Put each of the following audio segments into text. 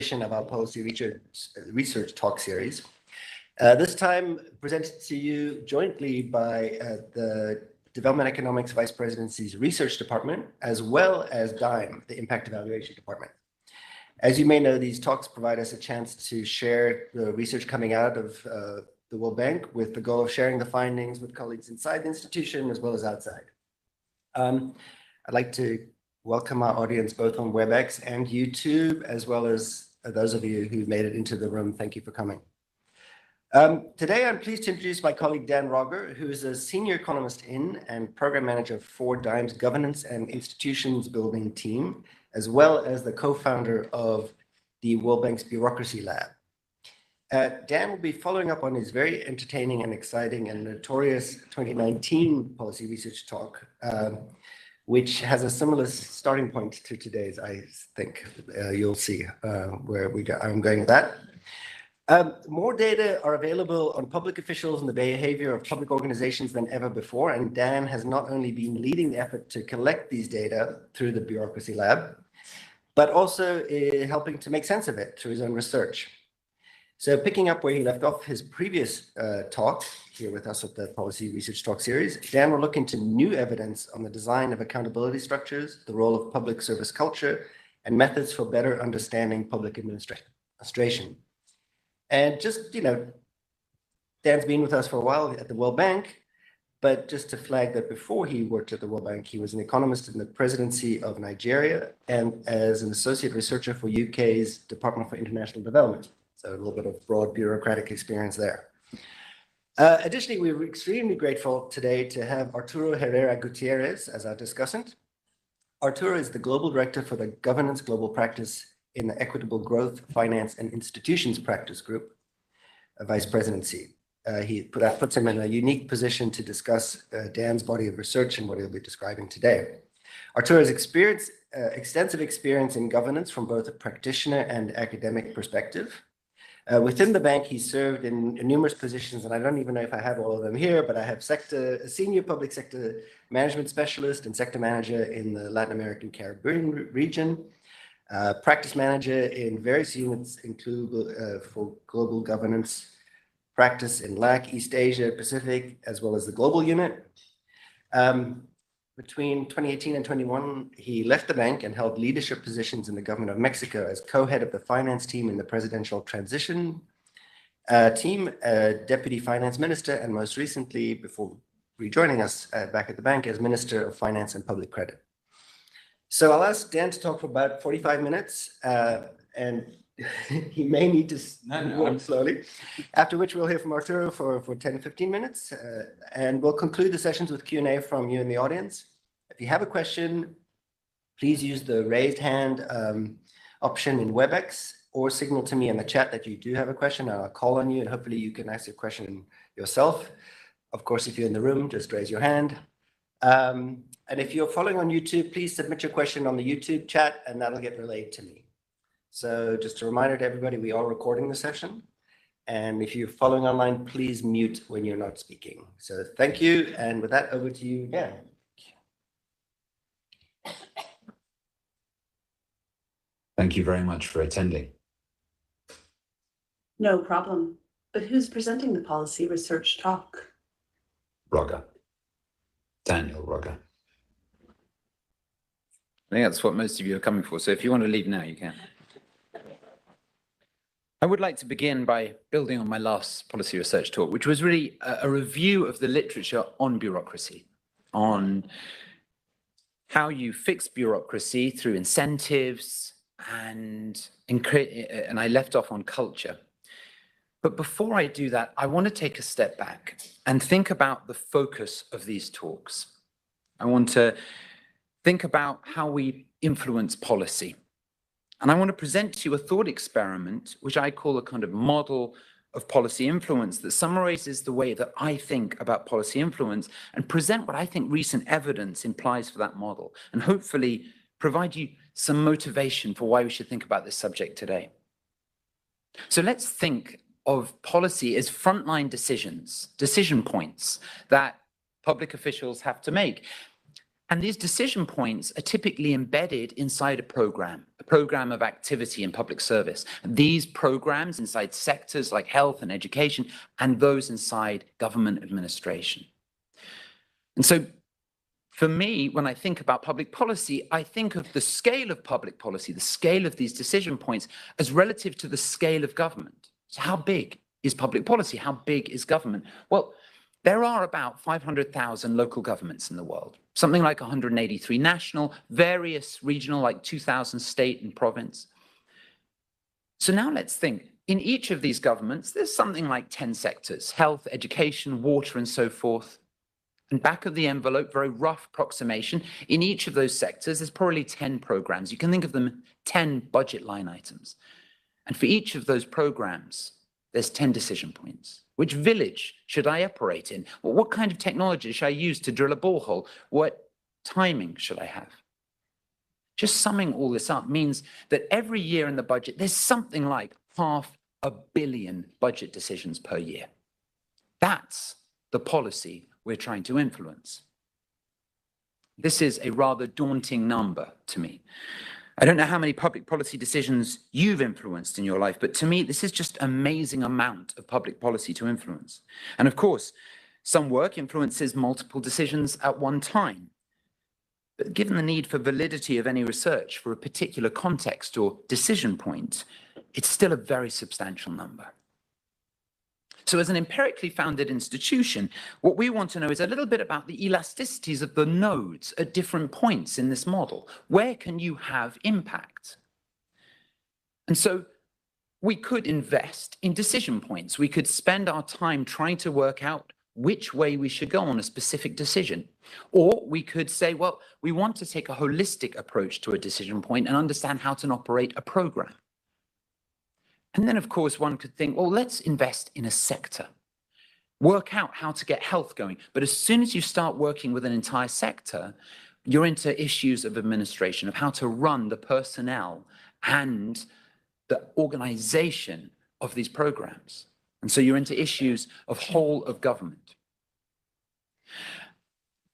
of our policy research talk series. This time presented to you jointly by the Development Economics Vice Presidency's Research Department, as well as DIME, the Impact Evaluation Department. As you may know, these talks provide us a chance to share the research coming out of the World Bank with the goal of sharing the findings with colleagues inside the institution as well as outside. I'd like to welcome our audience both on WebEx and YouTube, as well as those of you who made it into the room. Thank you for coming. Today, I'm pleased to introduce my colleague, Dan Rogger, who is a senior economist in and program manager for DIME's governance and institutions building team, as well as the co-founder of the World Bank's Bureaucracy Lab. Dan will be following up on his very entertaining and exciting and notorious 2019 policy research talk, which has a similar starting point to today's, I think. You'll see where I'm going with that. More data are available on public officials and the behavior of public organizations than ever before, and Dan has not only been leading the effort to collect these data through the Bureaucracy Lab, but also helping to make sense of it through his own research. So picking up where he left off his previous talk here with us at the Policy Research Talk Series, Dan will look into new evidence on the design of accountability structures, the role of public service culture, and methods for better understanding public administration. And just, Dan's been with us for a while at the World Bank, but just to flag that before he worked at the World Bank, he was an economist in the presidency of Nigeria and as an associate researcher for UK's Department for International Development. So a little bit of broad bureaucratic experience there. Additionally, we're extremely grateful today to have Arturo Herrera Gutierrez as our discussant. Arturo is the Global Director for the Governance Global Practice in the Equitable Growth, Finance, and Institutions Practice Group, a Vice Presidency. That puts him in a unique position to discuss Dan's body of research and what he'll be describing today. Arturo's extensive experience in governance from both a practitioner and academic perspective. Within the bank, he served in numerous positions, and I don't even know if I have all of them here, but I have senior public sector management specialist and sector manager in the Latin American Caribbean region, practice manager in various units, include for global governance practice in LAC, East Asia, Pacific, as well as the global unit. Between 2018 and 21, he left the bank and held leadership positions in the government of Mexico as co-head of the finance team in the presidential transition team, deputy finance minister, and most recently, before rejoining us back at the bank, as Minister of Finance and Public Credit. So I'll ask Dan to talk for about 45 minutes, and he may need to walk slowly, after which we'll hear from Arturo for 10 to 15 minutes, and we'll conclude the sessions with Q&A from you in the audience. If you have a question, please use the raised hand option in WebEx or signal to me in the chat that you do have a question, and I'll call on you, and hopefully you can ask your question yourself. Of course, if you're in the room, just raise your hand. And if you're following on YouTube, please submit your question on the YouTube chat, and that'll get relayed to me. So just a reminder to everybody, we are recording the session. And if you're following online, please mute when you're not speaking. So thank you. And with that, over to you, Dan. Thank you very much for attending. No problem. But who's presenting the policy research talk? Rogger. Daniel Rogger. I think that's what most of you are coming for. So if you want to leave now, you can. I would like to begin by building on my last policy research talk, which was really a review of the literature on bureaucracy, on how you fix bureaucracy through incentives, and I left off on culture. But before I do that, I want to take a step back and think about the focus of these talks. I want to think about how we influence policy. And I want to present to you a thought experiment, which I call a kind of model of policy influence that summarizes the way that I think about policy influence and present what I think recent evidence implies for that model, and hopefully provide you some motivation for why we should think about this subject today. So let's think of policy as frontline decision points that public officials have to make. And these decision points are typically embedded inside a program of activity in public service. These programs inside sectors like health and education, and those inside government administration. And so for me, when I think about public policy, I think of the scale of public policy, the scale of these decision points, as relative to the scale of government. So how big is public policy? How big is government? Well, there are about 500,000 local governments in the world, something like 183 national, various regional, like 2,000 state and province. So now let's think, in each of these governments, there's something like 10 sectors: health, education, water, and so forth. And back of the envelope, very rough approximation, in each of those sectors, there's probably 10 programs. You can think of them 10 budget line items. And for each of those programs, there's 10 decision points. Which village should I operate in? Well, what kind of technology should I use to drill a borehole? What timing should I have? Just summing all this up means that every year in the budget, there's something like 500 million budget decisions per year. That's the policy we're trying to influence. This is a rather daunting number to me. I don't know how many public policy decisions you've influenced in your life, but to me, this is just an amazing amount of public policy to influence. And of course, some work influences multiple decisions at one time. But given the need for validity of any research for a particular context or decision point, it's still a very substantial number. So as an empirically founded institution, what we want to know is a little bit about the elasticities of the nodes at different points in this model. Where can you have impact? And so we could invest in decision points. We could spend our time trying to work out which way we should go on a specific decision. Or we could say, well, we want to take a holistic approach to a decision point and understand how to operate a program. And then, of course, one could think, well, let's invest in a sector. Work out how to get health going. But as soon as you start working with an entire sector, you're into issues of administration, of how to run the personnel and the organization of these programs. And so you're into issues of whole of government.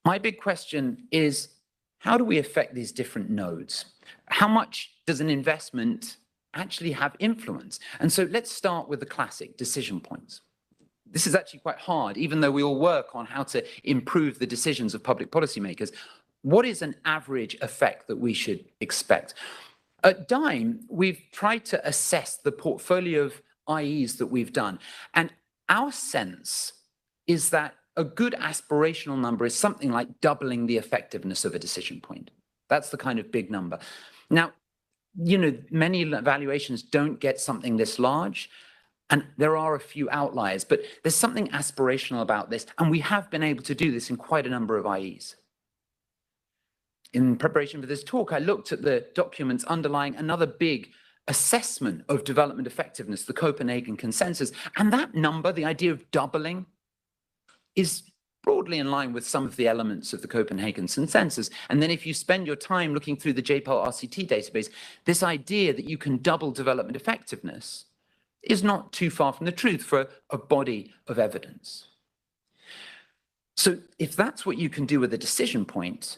My big question is, how do we affect these different nodes? How much does an investment actually have influence? And so let's start with the classic decision points. This is actually quite hard, even though we all work on how to improve the decisions of public policymakers. What is an average effect that we should expect? At Dime, we've tried to assess the portfolio of IEs that we've done. And our sense is that a good aspirational number is something like doubling the effectiveness of a decision point. That's the kind of big number. Now, you know, many evaluations don't get something this large, and there are a few outliers, but there's something aspirational about this, and we have been able to do this in quite a number of IEs. In preparation for this talk, I looked at the documents underlying another big assessment of development effectiveness, the Copenhagen Consensus, and that number, the idea of doubling, is broadly in line with some of the elements of the Copenhagen Consensus. And then if you spend your time looking through the JPEL RCT database, this idea that you can double development effectiveness is not too far from the truth for a body of evidence. So if that's what you can do with a decision point,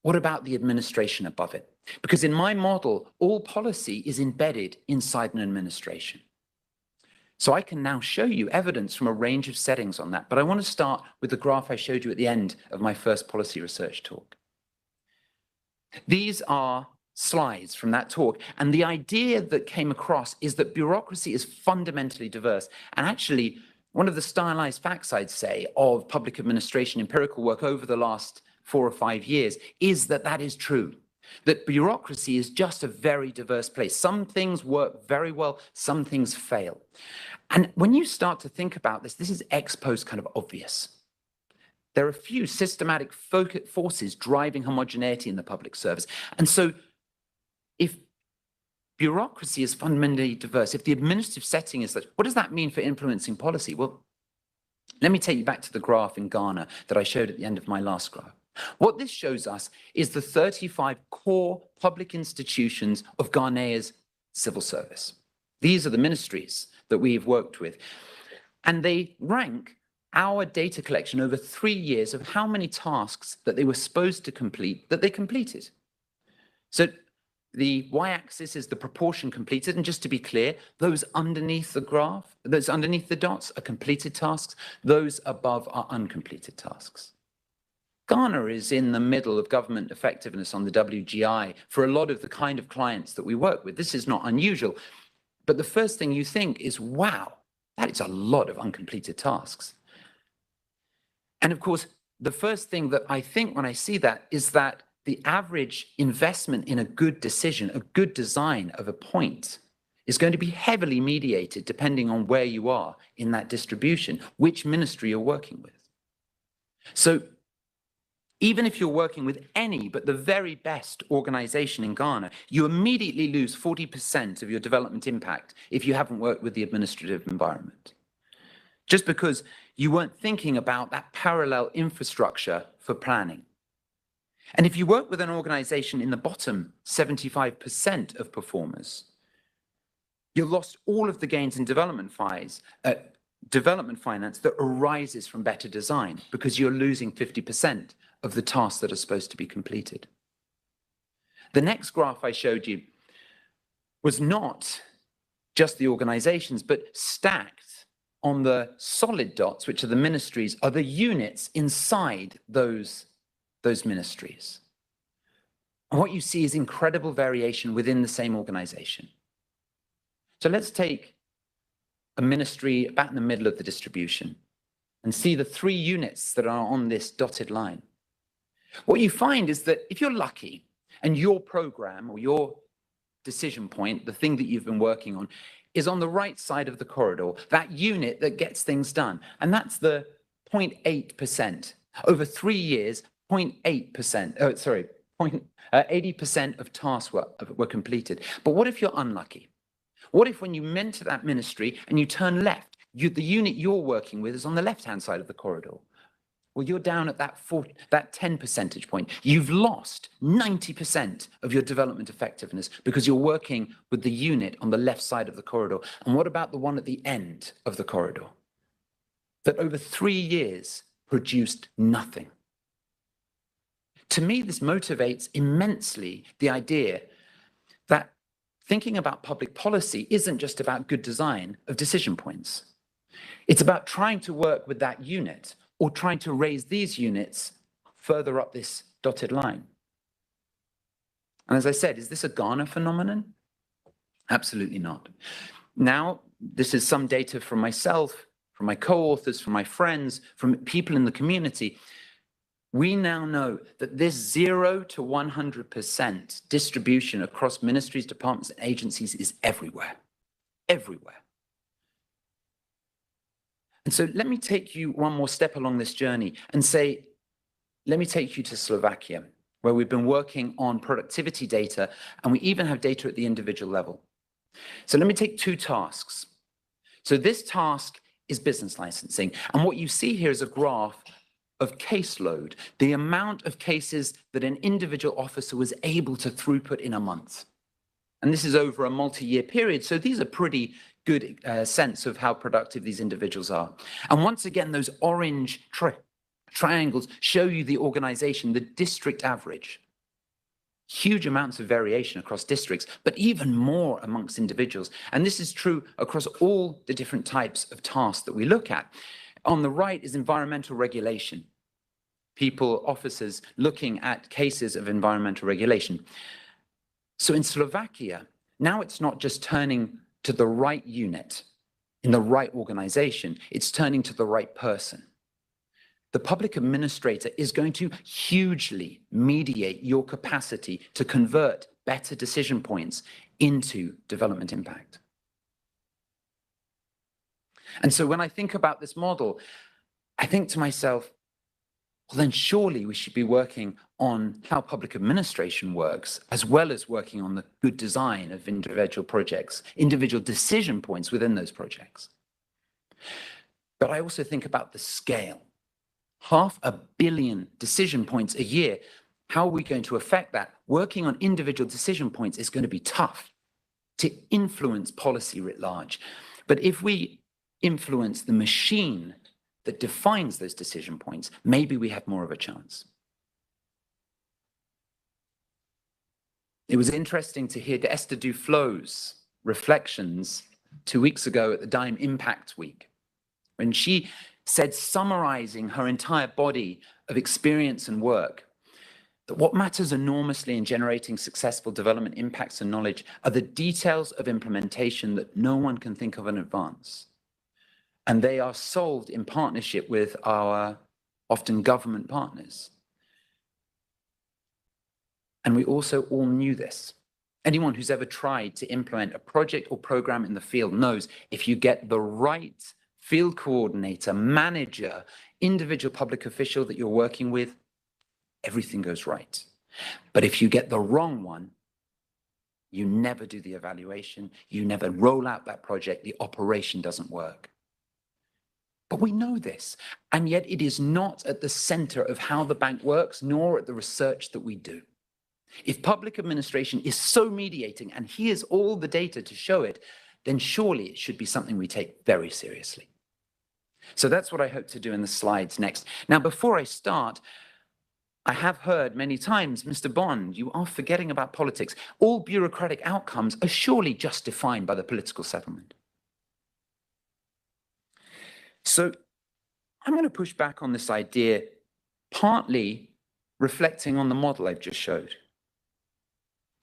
what about the administration above it? Because in my model, all policy is embedded inside an administration. So I can now show you evidence from a range of settings on that, but I want to start with the graph I showed you at the end of my first policy research talk. These are slides from that talk, and the idea that came across is that bureaucracy is fundamentally diverse. And actually, one of the stylized facts, I'd say, of public administration empirical work over the last 4 or 5 years is that that is true. That bureaucracy is just a very diverse place. Some things work very well, some things fail. And when you start to think about this, this is ex post kind of obvious. There are a few systematic forces driving homogeneity in the public service. And so if bureaucracy is fundamentally diverse, if the administrative setting is that, what does that mean for influencing policy? Well, let me take you back to the graph in Ghana that I showed at the end of my last graph. What this shows us is the 35 core public institutions of Ghanaia's civil service. These are the ministries that we've worked with. And they rank our data collection over 3 years of how many tasks that they were supposed to complete that they completed. So the y-axis is the proportion completed, and just to be clear, those underneath the graph, those underneath the dots are completed tasks, those above are uncompleted tasks. Ghana is in the middle of government effectiveness on the WGI for a lot of the kind of clients that we work with. This is not unusual, but the first thing you think is, wow, that is a lot of uncompleted tasks. And of course, the first thing that I think when I see that is that the average investment in a good decision, a good design of a point, is going to be heavily mediated depending on where you are in that distribution, which ministry you're working with. So even if you're working with any but the very best organization in Ghana, you immediately lose 40% of your development impact if you haven't worked with the administrative environment. Just because you weren't thinking about that parallel infrastructure for planning. And if you work with an organization in the bottom 75% of performers, you lost all of the gains in development finance that arises from better design because you're losing 50% of the tasks that are supposed to be completed. The next graph I showed you was not just the organizations, but stacked on the solid dots, which are the ministries, are the units inside those ministries. And what you see is incredible variation within the same organization. So let's take a ministry about in the middle of the distribution and see the 3 units that are on this dotted line. What you find is that if you're lucky and your program or your decision point, the thing that you've been working on, is on the right side of the corridor, that unit that gets things done, and that's the 0.8%. Over 3 years, 0.8%, 80% of tasks were completed. But what if you're unlucky? What if when you mentor that ministry and you turn left, the unit you're working with is on the left-hand side of the corridor? Well, you're down at that 10 percentage point. You've lost 90% of your development effectiveness because you're working with the unit on the left side of the corridor. And what about the one at the end of the corridor? That over 3 years produced nothing. To me, this motivates immensely the idea that thinking about public policy isn't just about good design of decision points. It's about trying to work with that unit or trying to raise these units further up this dotted line. And as I said, is this a Ghana phenomenon? Absolutely not. Now, this is some data from myself, from my co-authors, from my friends, from people in the community. We now know that this 0 to 100% distribution across ministries, departments, and agencies is everywhere, everywhere. And so let me take you one more step along this journey and say, let me take you to Slovakia, where we've been working on productivity data, and we even have data at the individual level. So let me take 2 tasks. So this task is business licensing. And what you see here is a graph of caseload, the amount of cases that an individual officer was able to throughput in a month. And this is over a multi-year period. So these are pretty good sense of how productive these individuals are. And once again, those orange triangles show you the organization, the district average. Huge amounts of variation across districts, but even more amongst individuals. And this is true across all the different types of tasks that we look at. On the right is environmental regulation. People, officers looking at cases of environmental regulation. So in Slovakia, now it's not just turning to the right unit in the right organization, it's turning to the right person. The public administrator is going to hugely mediate your capacity to convert better decision points into development impact. And so when I think about this model, I think to myself, well, then surely we should be working on how public administration works, as well as working on the good design of individual projects, individual decision points within those projects. But I also think about the scale. 500 million decision points a year. How are we going to affect that? Working on individual decision points is going to be tough to influence policy writ large. But if we influence the machine that defines those decision points, maybe we have more of a chance. It was interesting to hear Esther Duflo's reflections 2 weeks ago at the Dime Impact Week, when she said, summarizing her entire body of experience and work, that what matters enormously in generating successful development impacts and knowledge are the details of implementation that no one can think of in advance. And they are solved in partnership with our often government partners. And we also all knew this. Anyone who's ever tried to implement a project or program in the field knows if you get the right field coordinator, manager, individual public official that you're working with, everything goes right. But if you get the wrong one, you never do the evaluation, you never roll out that project, the operation doesn't work. But we know this, and yet it is not at the center of how the bank works, nor at the research that we do. If public administration is so mediating, and here's all the data to show it, then surely it should be something we take very seriously. So that's what I hope to do in the slides next. Now, before I start, I have heard many times, Mr. Bond, you are forgetting about politics. All bureaucratic outcomes are surely just defined by the political settlement. So I'm going to push back on this idea, partly reflecting on the model I've just showed.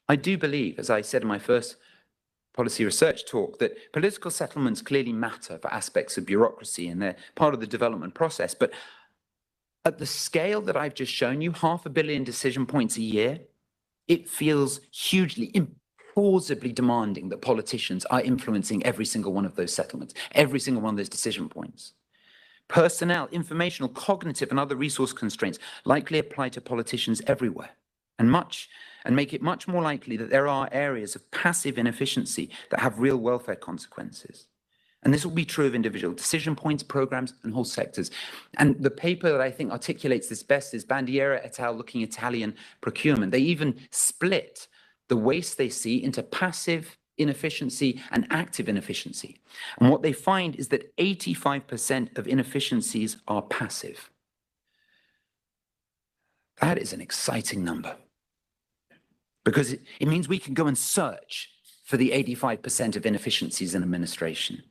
I do believe, as I said in my first policy research talk, that political settlements clearly matter for aspects of bureaucracy and they're part of the development process. But at the scale that I've just shown you, 500 million decision points a year, it feels hugely, implausibly demanding that politicians are influencing every single one of those settlements, every single one of those decision points. Personnel, informational, cognitive, and other resource constraints likely apply to politicians everywhere, and make it much more likely that there are areas of passive inefficiency that have real welfare consequences. And this will be true of individual decision points, programs, and whole sectors. And the paper that I think articulates this best is Bandiera et al. Looking Italian procurement. They even split the waste they see into passive inefficiency and active inefficiency. And what they find is that 85% of inefficiencies are passive. That is an exciting number, because it means we can go and search for the 85% of inefficiencies in administration,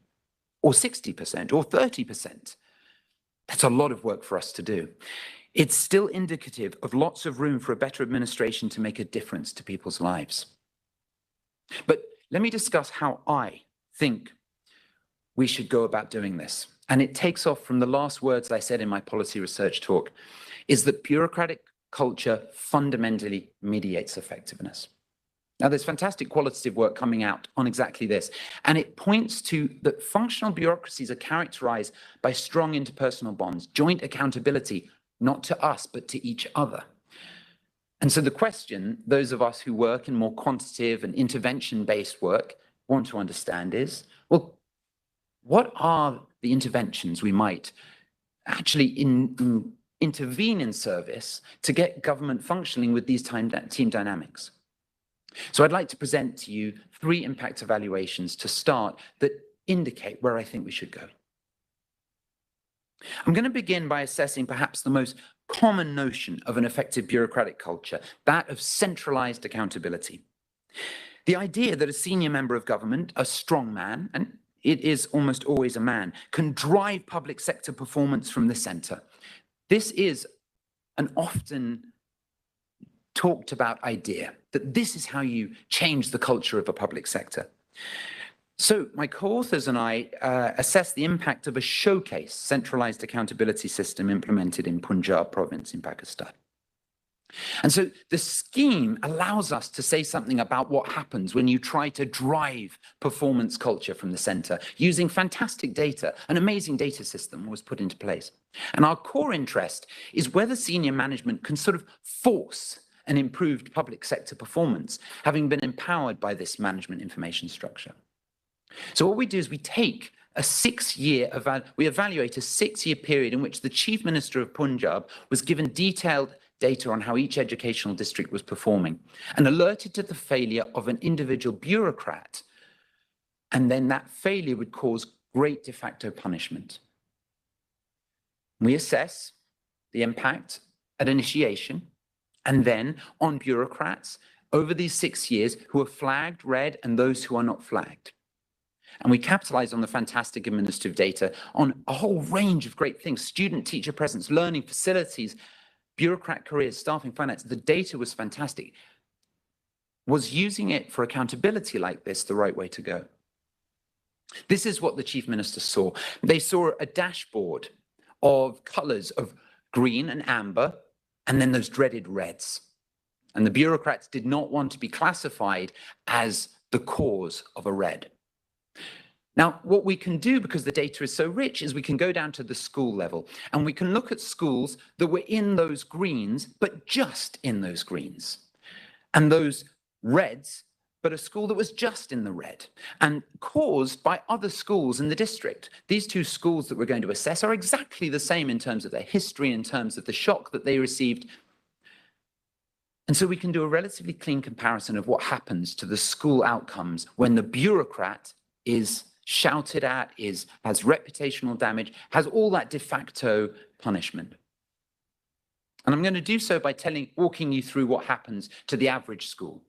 or 60%, or 30%. That's a lot of work for us to do. It's still indicative of lots of room for a better administration to make a difference to people's lives. But let me discuss how I think we should go about doing this. And it takes off from the last words I said in my policy research talk, is that bureaucratic culture fundamentally mediates effectiveness. Now, there's fantastic qualitative work coming out on exactly this, and it points to that functional bureaucracies are characterized by strong interpersonal bonds, joint accountability, not to us, but to each other. And so the question those of us who work in more quantitative and intervention-based work want to understand is, well, what are the interventions we might actually intervene in service to get government functioning with these team dynamics? So I'd like to present to you 3 impact evaluations to start that indicate where I think we should go. I'm going to begin by assessing perhaps the most common notion of an effective bureaucratic culture, that of centralized accountability. The idea that a senior member of government, a strong man, and it is almost always a man, can drive public sector performance from the center. This is an often talked about idea, that this is how you change the culture of a public sector. So my co-authors and I assessed the impact of a showcase centralized accountability system implemented in Punjab province in Pakistan. And so the scheme allows us to say something about what happens when you try to drive performance culture from the center. Using fantastic data, an amazing data system was put into place. And our core interest is whether senior management can sort of force an improved public sector performance, having been empowered by this management information structure. So what we do is we take a 6-year, we evaluate a 6-year period in which the Chief Minister of Punjab was given detailed data on how each educational district was performing and alerted to the failure of an individual bureaucrat. And then that failure would cause great de facto punishment. We assess the impact at initiation and then on bureaucrats over these 6 years who are flagged red and those who are not flagged. And we capitalize on the fantastic administrative data on a whole range of great things: student teacher presence, learning facilities, bureaucrat careers, staffing, finance. The data was fantastic. Was using it for accountability like this the right way to go? This is what the chief minister saw. They saw a dashboard of colors of green and amber, and then those dreaded reds. And the bureaucrats did not want to be classified as the cause of a red. Now, what we can do, because the data is so rich, is we can go down to the school level and we can look at schools that were in those greens, but just in those greens, and those reds, but a school that was just in the red and caused by other schools in the district. These two schools that we're going to assess are exactly the same in terms of their history, in terms of the shock that they received. And so we can do a relatively clean comparison of what happens to the school outcomes when the bureaucrat is shouted at, has reputational damage, has all that de facto punishment. And I'm going to do so by walking you through what happens to the average school.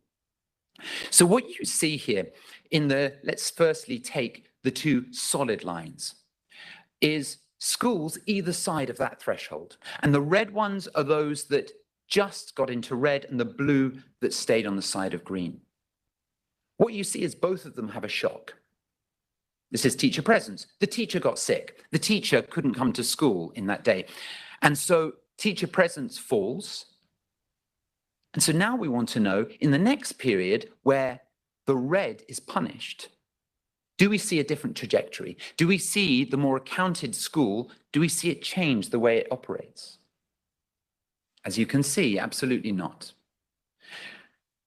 So what you see here let's firstly take the two solid lines, is schools either side of that threshold. And the red ones are those that just got into red and the blue that stayed on the side of green. What you see is both of them have a shock. This is teacher presence. The teacher got sick. The teacher couldn't come to school in that day. And so teacher presence falls. And so now we want to know, in the next period where the red is punished, do we see a different trajectory? Do we see the more accounted school, do we see it change the way it operates? As you can see, absolutely not.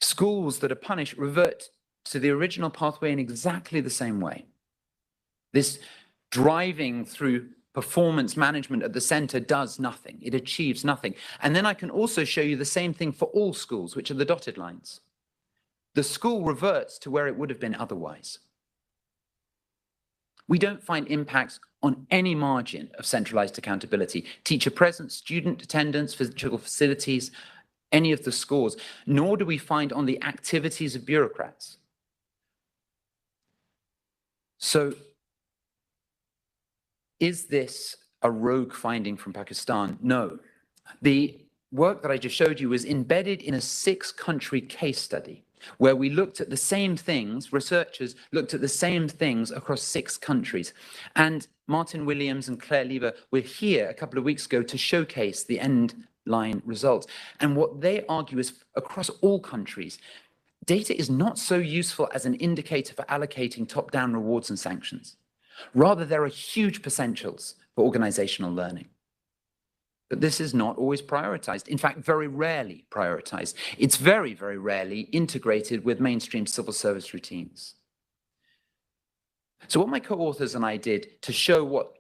Schools that are punished revert to the original pathway in exactly the same way. This driving through performance management at the center does nothing. It achieves nothing. And then I can also show you the same thing for all schools, which are the dotted lines. The school reverts to where it would have been otherwise. We don't find impacts on any margin of centralized accountability. Teacher presence, student attendance, physical facilities, any of the scores, nor do we find on the activities of bureaucrats. So, is this a rogue finding from Pakistan? No. The work that I just showed you was embedded in a 6-country case study where we looked at the same things, researchers looked at the same things across 6 countries. And Martin Williams and Claire Lever were here a couple of weeks ago to showcase the end line results. And what they argue is across all countries, data is not so useful as an indicator for allocating top-down rewards and sanctions. Rather, there are huge potentials for organizational learning. But this is not always prioritized. In fact, very rarely prioritized. It's very, very rarely integrated with mainstream civil service routines. So what my co-authors and I did to show what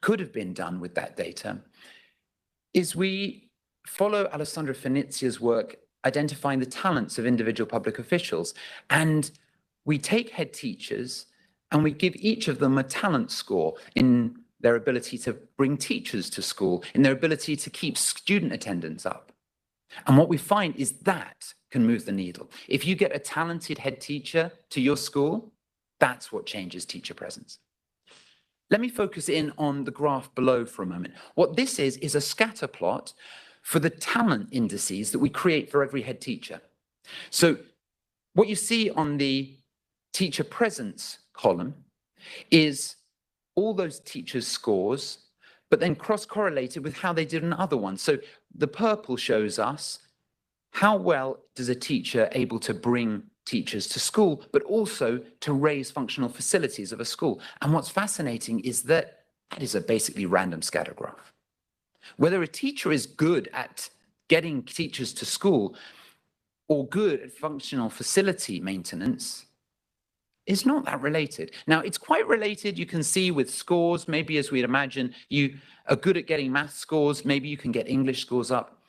could have been done with that data is we follow Alessandro Fenizia's work identifying the talents of individual public officials. And we take head teachers and we give each of them a talent score in their ability to bring teachers to school, in their ability to keep student attendance up. And what we find is that can move the needle. If you get a talented head teacher to your school, that's what changes teacher presence. Let me focus in on the graph below for a moment. What this is a scatter plot for the talent indices that we create for every head teacher. So what you see on the teacher presence column is all those teachers' scores, but then cross-correlated with how they did on other ones. So the purple shows us how well does a teacher able to bring teachers to school, but also to raise functional facilities of a school. And what's fascinating is that is a basically random scatter graph. Whether a teacher is good at getting teachers to school or good at functional facility maintenance is not that related. Now, it's quite related, you can see with scores, maybe as we'd imagine, you are good at getting math scores, maybe you can get English scores up.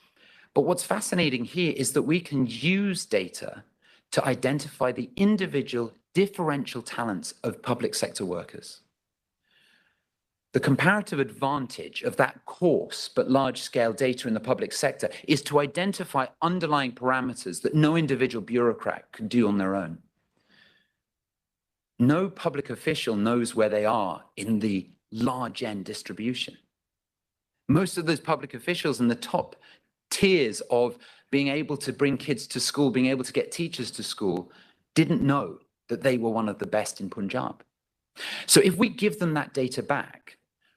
But what's fascinating here is that we can use data to identify the individual differential talents of public sector workers. The comparative advantage of that coarse but large-scale data in the public sector is to identify underlying parameters that no individual bureaucrat can do on their own. No public official knows where they are in the large N distribution. Most of those public officials in the top tiers of being able to bring kids to school, being able to get teachers to school, didn't know that they were one of the best in Punjab. So if we give them that data back,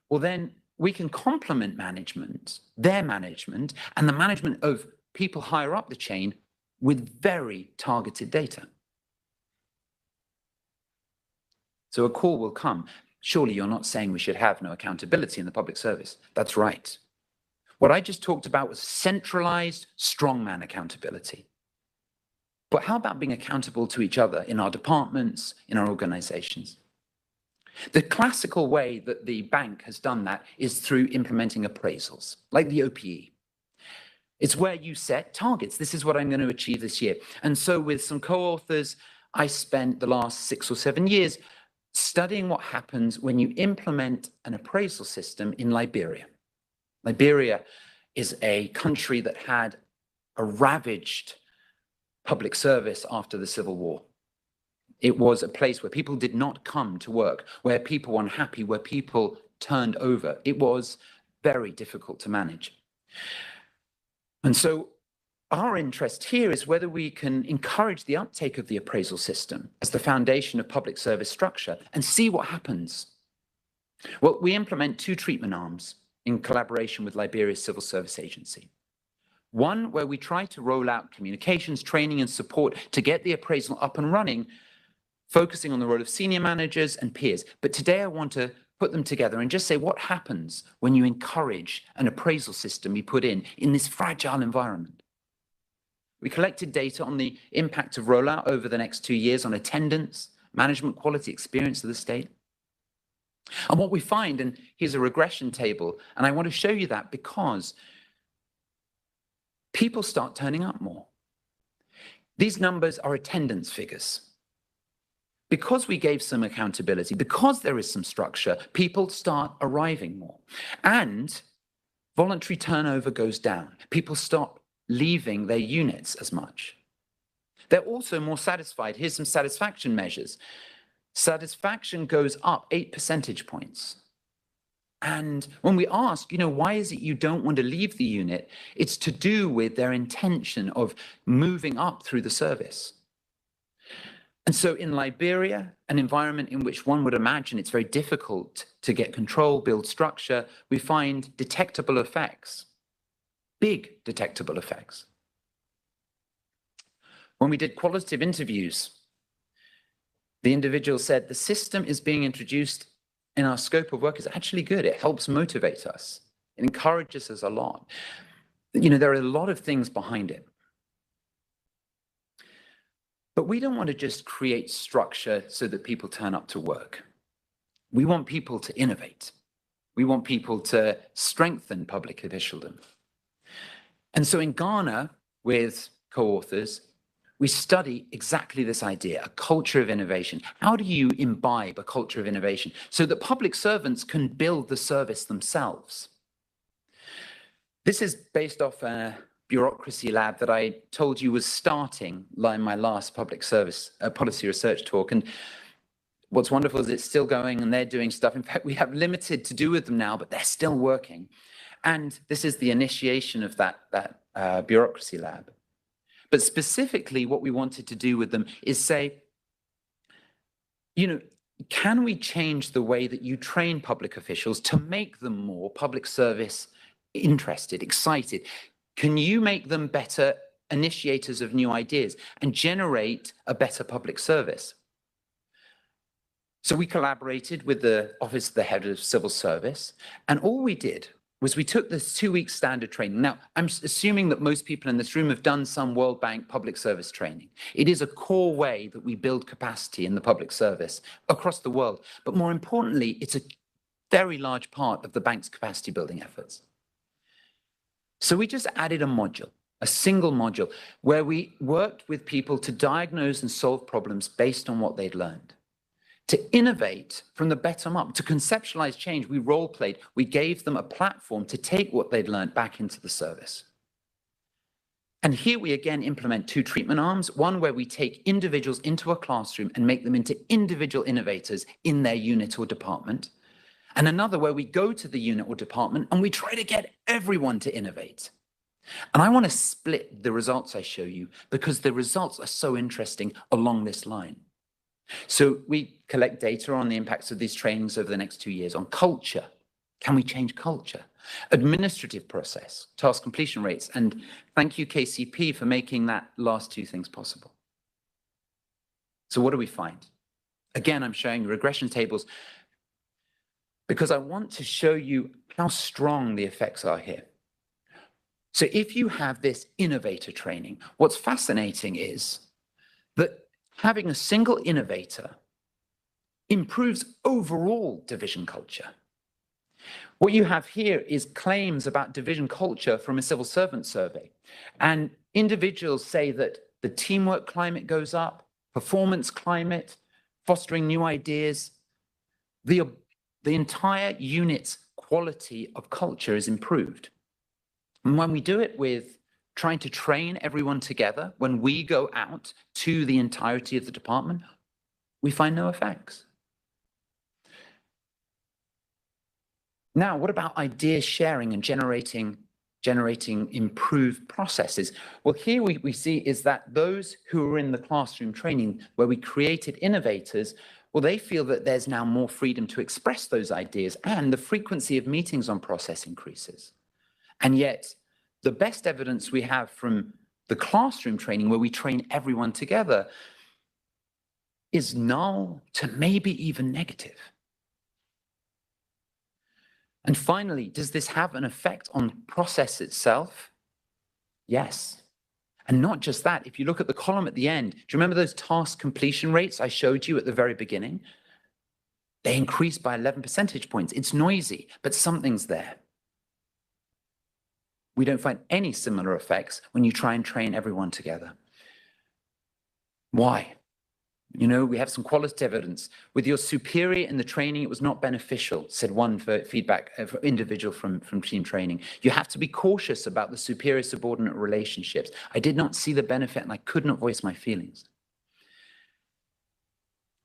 well, then we can complement management, their management, and the management of people higher up the chain with very targeted data. So a call will come. Surely you're not saying we should have no accountability in the public service. That's right. What I just talked about was centralized strongman accountability. But how about being accountable to each other in our departments, in our organizations? The classical way that the bank has done that is through implementing appraisals, like the OPE. It's where you set targets. This is what I'm going to achieve this year. And so with some co-authors, I spent the last 6 or 7 years studying what happens when you implement an appraisal system in Liberia. Liberia is a country that had a ravaged public service after the Civil War. It was a place where people did not come to work, where people were unhappy, where people turned over. It was very difficult to manage. And so our interest here is whether we can encourage the uptake of the appraisal system as the foundation of public service structure and see what happens. Well, we implement 2 treatment arms in collaboration with Liberia's Civil Service Agency. One where we try to roll out communications, training, and support to get the appraisal up and running, focusing on the role of senior managers and peers. But today I want to put them together and just say what happens when you encourage an appraisal system be put in this fragile environment. We collected data on the impact of rollout over the next 2 years on attendance, management quality, experience of the state. And what we find, and here's a regression table, and I want to show you that because people start turning up more. These numbers are attendance figures. Because we gave some accountability, because there is some structure, people start arriving more. And voluntary turnover goes down. People stop leaving their units as much. They're also more satisfied. Here's some satisfaction measures. Satisfaction goes up 8 percentage points. And when we ask, why is it you don't want to leave the unit? It's to do with their intention of moving up through the service. And so in Liberia, an environment in which one would imagine it's very difficult to get control, build structure, we find detectable effects, big detectable effects. When we did qualitative interviews, the individual said the system is being introduced in our scope of work is actually good. It helps motivate us. It encourages us a lot. There are a lot of things behind it. But we don't want to just create structure so that people turn up to work. We want people to innovate. We want people to strengthen public officialdom. And so in Ghana, with co-authors, we study exactly this idea, a culture of innovation. How do you imbibe a culture of innovation so that public servants can build the service themselves? This is based off a bureaucracy lab that I told you was starting in my last public service policy research talk. And what's wonderful is it's still going and they're doing stuff. In fact, we have limited to do with them now, but they're still working. And this is the initiation of that bureaucracy lab. But specifically, what we wanted to do with them is say, can we change the way that you train public officials to make them more public service interested, excited? Can you make them better initiators of new ideas and generate a better public service? So we collaborated with the Office of the Head of Civil Service, and all we did was we took this 2-week standard training. Now, I'm assuming that most people in this room have done some World Bank public service training. It is a core way that we build capacity in the public service across the world. But more importantly, it's a very large part of the bank's capacity building efforts. So we just added a module, a single module, where we worked with people to diagnose and solve problems based on what they'd learned. to innovate from the bottom up, to conceptualize change. We role-played. We gave them a platform to take what they'd learned back into the service. And here we again implement two treatment arms, one where we take individuals into a classroom and make them into individual innovators in their unit or department, and another where we go to the unit or department and we try to get everyone to innovate. And I want to split the results I show you because the results are so interesting along this line. So we collect data on the impacts of these trainings over the next 2 years on culture. Can we change culture? Administrative process, task completion rates, and thank you KCP for making that last two things possible. So what do we find? Again, I'm showing regression tables because I want to show you how strong the effects are here. So if you have this innovator training, what's fascinating is that having a single innovator improves overall division culture. What you have here is claims about division culture from a civil servant survey. And individuals say that the teamwork climate goes up, performance climate, fostering new ideas. The entire unit's quality of culture is improved. And when we do it with trying to train everyone together, when we go out to the entirety of the department, we find no effects. Now, what about idea sharing and generating improved processes? Well, here we see is that those who are in the classroom training where we created innovators, well, they feel that there's now more freedom to express those ideas and the frequency of meetings on process increases. And yet, the best evidence we have from the classroom training where we train everyone together is null to maybe even negative. And finally, does this have an effect on process itself? Yes. And not just that, if you look at the column at the end, do you remember those task completion rates I showed you at the very beginning? They increased by 11 percentage points. It's noisy, but something's there. We don't find any similar effects when you try and train everyone together. Why? You know, we have some qualitative evidence. With your superior in the training, it was not beneficial, said one for feedback for individual from team training. You have to be cautious about the superior-subordinate relationships. I did not see the benefit and I could not voice my feelings.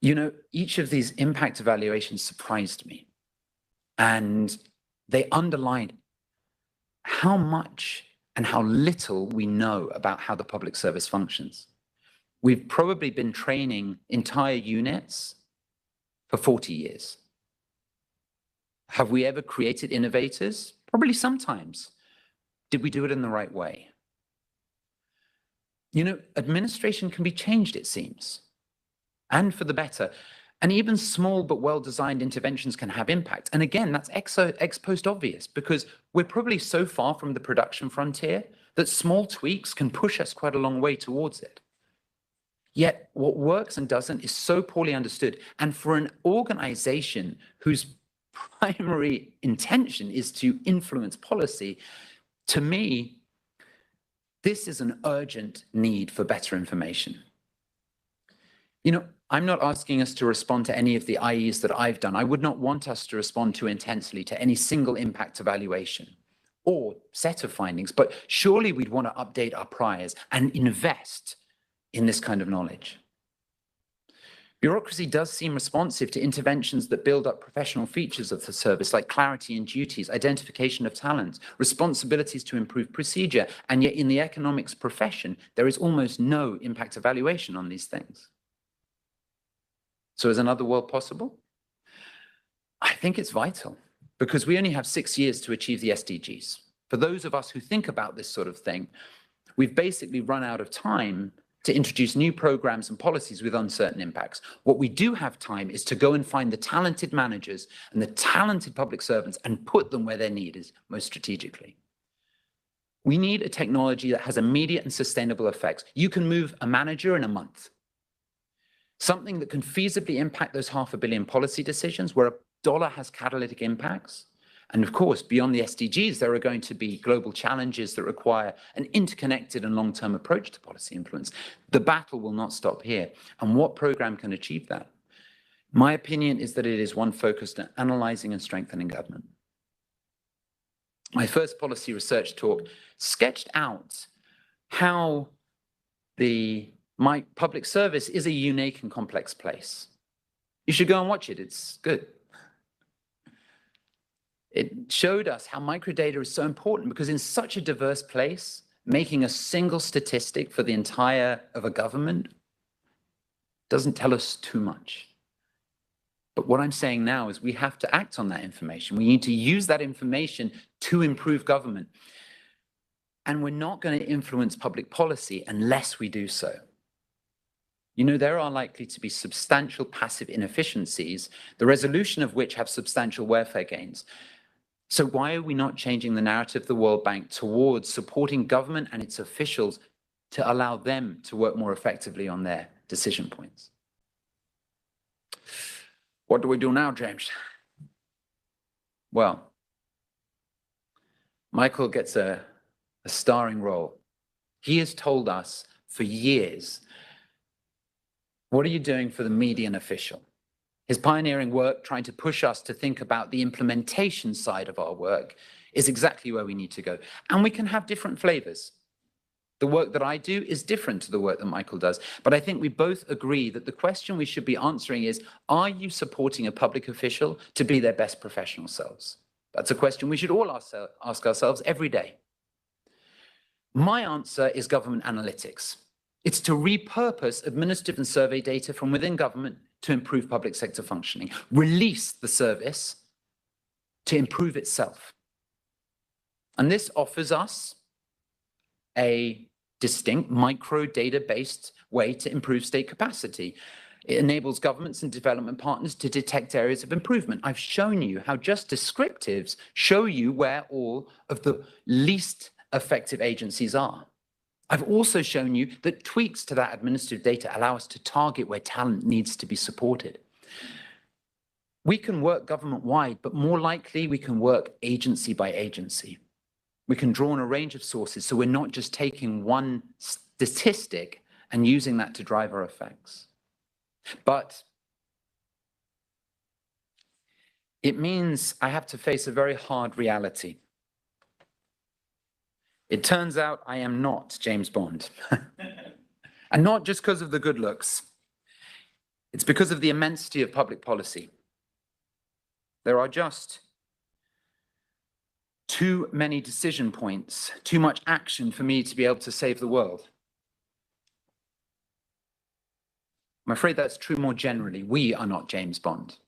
You know, each of these impact evaluations surprised me. And they underlined how much and how little we know about how the public service functions. We've probably been training entire units for 40 years. Have we ever created innovators? Probably sometimes. Did we do it in the right way? You know, administration can be changed, it seems, and for the better. And even small but well-designed interventions can have impact. And again, that's ex post obvious because we're probably so far from the production frontier that small tweaks can push us quite a long way towards it. Yet what works and doesn't is so poorly understood. And for an organization whose primary intention is to influence policy, to me, this is an urgent need for better information. You know, I'm not asking us to respond to any of the IEs that I've done. I would not want us to respond too intensely to any single impact evaluation or set of findings, but surely we'd want to update our priors and invest in this kind of knowledge. Bureaucracy does seem responsive to interventions that build up professional features of the service, like clarity in duties, identification of talent, responsibilities to improve procedure, and yet in the economics profession, there is almost no impact evaluation on these things. So is another world possible? I think it's vital, because we only have 6 years to achieve the SDGs. For those of us who think about this sort of thing, we've basically run out of time to introduce new programs and policies with uncertain impacts. What we do have time is to go and find the talented managers and the talented public servants and put them where their need is most strategically. We need a technology that has immediate and sustainable effects. You can move a manager in a month. Something that can feasibly impact those 500 million policy decisions where a dollar has catalytic impacts. And of course, beyond the SDGs, there are going to be global challenges that require an interconnected and long-term approach to policy influence. The battle will not stop here. And what program can achieve that? My opinion is that it is one focused on analyzing and strengthening government. My first policy research talk sketched out how my public service is a unique and complex place. You should go and watch it, it's good. It showed us how microdata is so important because in such a diverse place, making a single statistic for the entire of a government doesn't tell us too much. But what I'm saying now is we have to act on that information. We need to use that information to improve government. And we're not going to influence public policy unless we do so. You know, there are likely to be substantial passive inefficiencies, the resolution of which have substantial welfare gains. So why are we not changing the narrative of the World Bank towards supporting government and its officials to allow them to work more effectively on their decision points? What do we do now, James? Well, Michael gets a starring role. He has told us for years, what are you doing for the median official? His pioneering work, trying to push us to think about the implementation side of our work, is exactly where we need to go. And we can have different flavors. The work that I do is different to the work that Michael does. But I think we both agree that the question we should be answering is, are you supporting a public official to be their best professional selves? That's a question we should all ask ourselves every day. My answer is government analytics. It's to repurpose administrative and survey data from within government to improve public sector functioning, release the service to improve itself. And this offers us a distinct micro data-based way to improve state capacity. It enables governments and development partners to detect areas of improvement. I've shown you how just descriptives show you where all of the least effective agencies are. I've also shown you that tweaks to that administrative data allow us to target where talent needs to be supported. We can work government-wide, but more likely we can work agency by agency. We can draw on a range of sources, so we're not just taking one statistic and using that to drive our effects. But it means I have to face a very hard reality. It turns out I am not James Bond. And not just because of the good looks. It's because of the immensity of public policy. There are just too many decision points, too much action for me to be able to save the world. I'm afraid that's true more generally. We are not James Bond.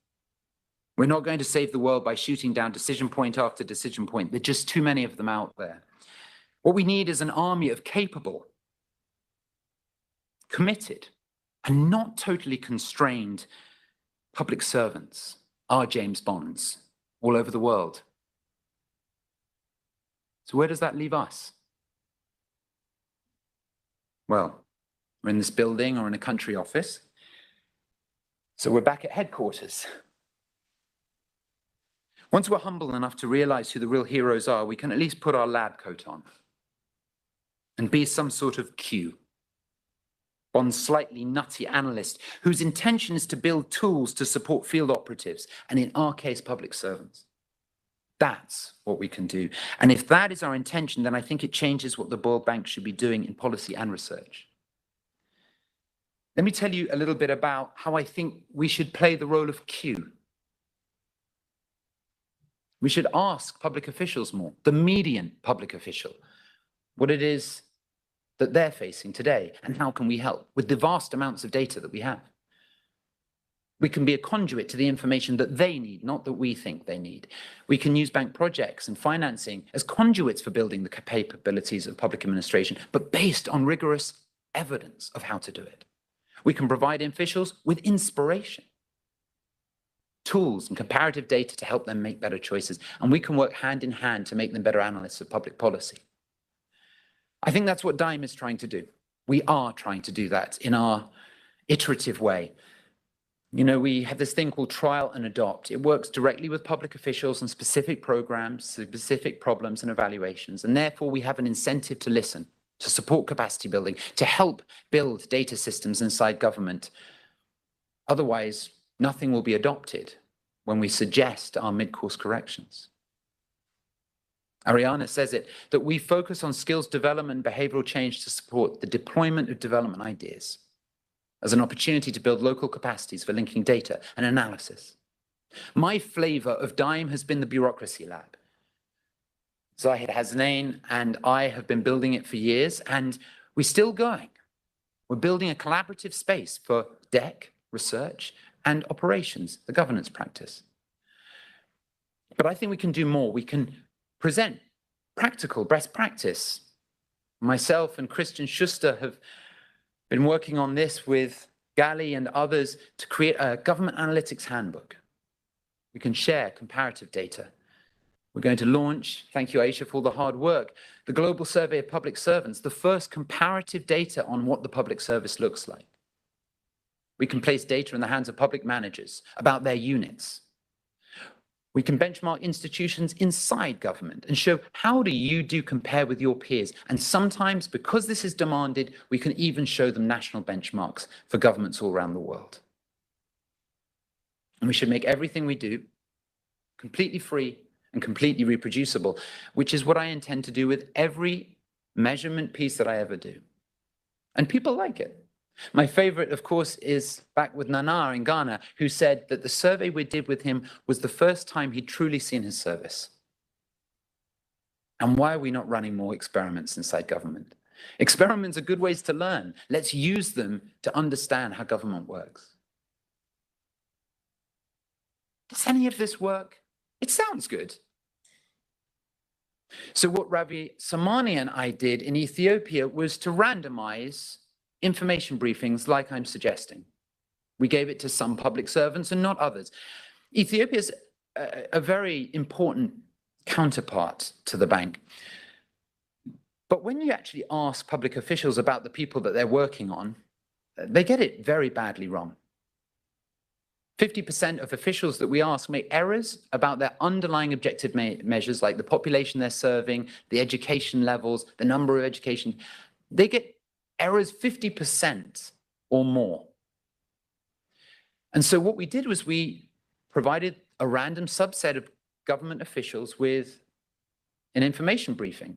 We're not going to save the world by shooting down decision point after decision point. There are just too many of them out there. What we need is an army of capable, committed, and not totally constrained public servants, our James Bonds, all over the world. So where does that leave us? Well, we're in this building or in a country office. So we're back at headquarters. Once we're humble enough to realize who the real heroes are, we can at least put our lab coat on and be some sort of Q, one slightly nutty analyst whose intention is to build tools to support field operatives, and in our case, public servants. That's what we can do. And if that is our intention, then I think it changes what the World Bank should be doing in policy and research. Let me tell you a little bit about how I think we should play the role of Q. We should ask public officials more, the median public official, what it is that they're facing today and how can we help with the vast amounts of data that we have. We can be a conduit to the information that they need, not that we think they need. We can use bank projects and financing as conduits for building the capabilities of public administration, but based on rigorous evidence of how to do it. We can provide officials with inspiration, tools and comparative data to help them make better choices. And we can work hand in hand to make them better analysts of public policy. I think that's what DIME is trying to do. We are trying to do that in our iterative way. You know, we have this thing called trial and adopt. It works directly with public officials on specific programs, specific problems and evaluations. And therefore, we have an incentive to listen, to support capacity building, to help build data systems inside government. Otherwise, nothing will be adopted when we suggest our mid-course corrections. Ariana says it, that we focus on skills development, behavioral change to support the deployment of development ideas as an opportunity to build local capacities for linking data and analysis. My flavor of DIME has been the Bureaucracy Lab. Zahid Hasnain and I have been building it for years, and we're still going. We're building a collaborative space for DEC, research, and operations, the governance practice. But I think we can do more. We can present practical best practice. Myself and Christian Schuster have been working on this with Gali and others to create a government analytics handbook. We can share comparative data. We're going to launch, thank you Aisha for all the hard work, the Global Survey of Public Servants, the first comparative data on what the public service looks like. We can place data in the hands of public managers about their units. We can benchmark institutions inside government and show how do you do compare with your peers. And sometimes, because this is demanded, we can even show them national benchmarks for governments all around the world. And we should make everything we do completely free and completely reproducible, which is what I intend to do with every measurement piece that I ever do. And people like it. My favorite, of course, is back with Nana in Ghana, who said that the survey we did with him was the first time he'd truly seen his service. And why are we not running more experiments inside government? Experiments are good ways to learn. Let's use them to understand how government works. Does any of this work? It sounds good. So what Ravi Samani and I did in Ethiopia was to randomize information briefings like I'm suggesting. We gave it to some public servants and not others. Ethiopia is a very important counterpart to the bank. But when you actually ask public officials about the people that they're working on, they get it very badly wrong. 50% of officials that we ask make errors about their underlying objective measures, like the population they're serving, the education levels, the number of education. They get errors 50% or more. And so what we did was we provided a random subset of government officials with an information briefing.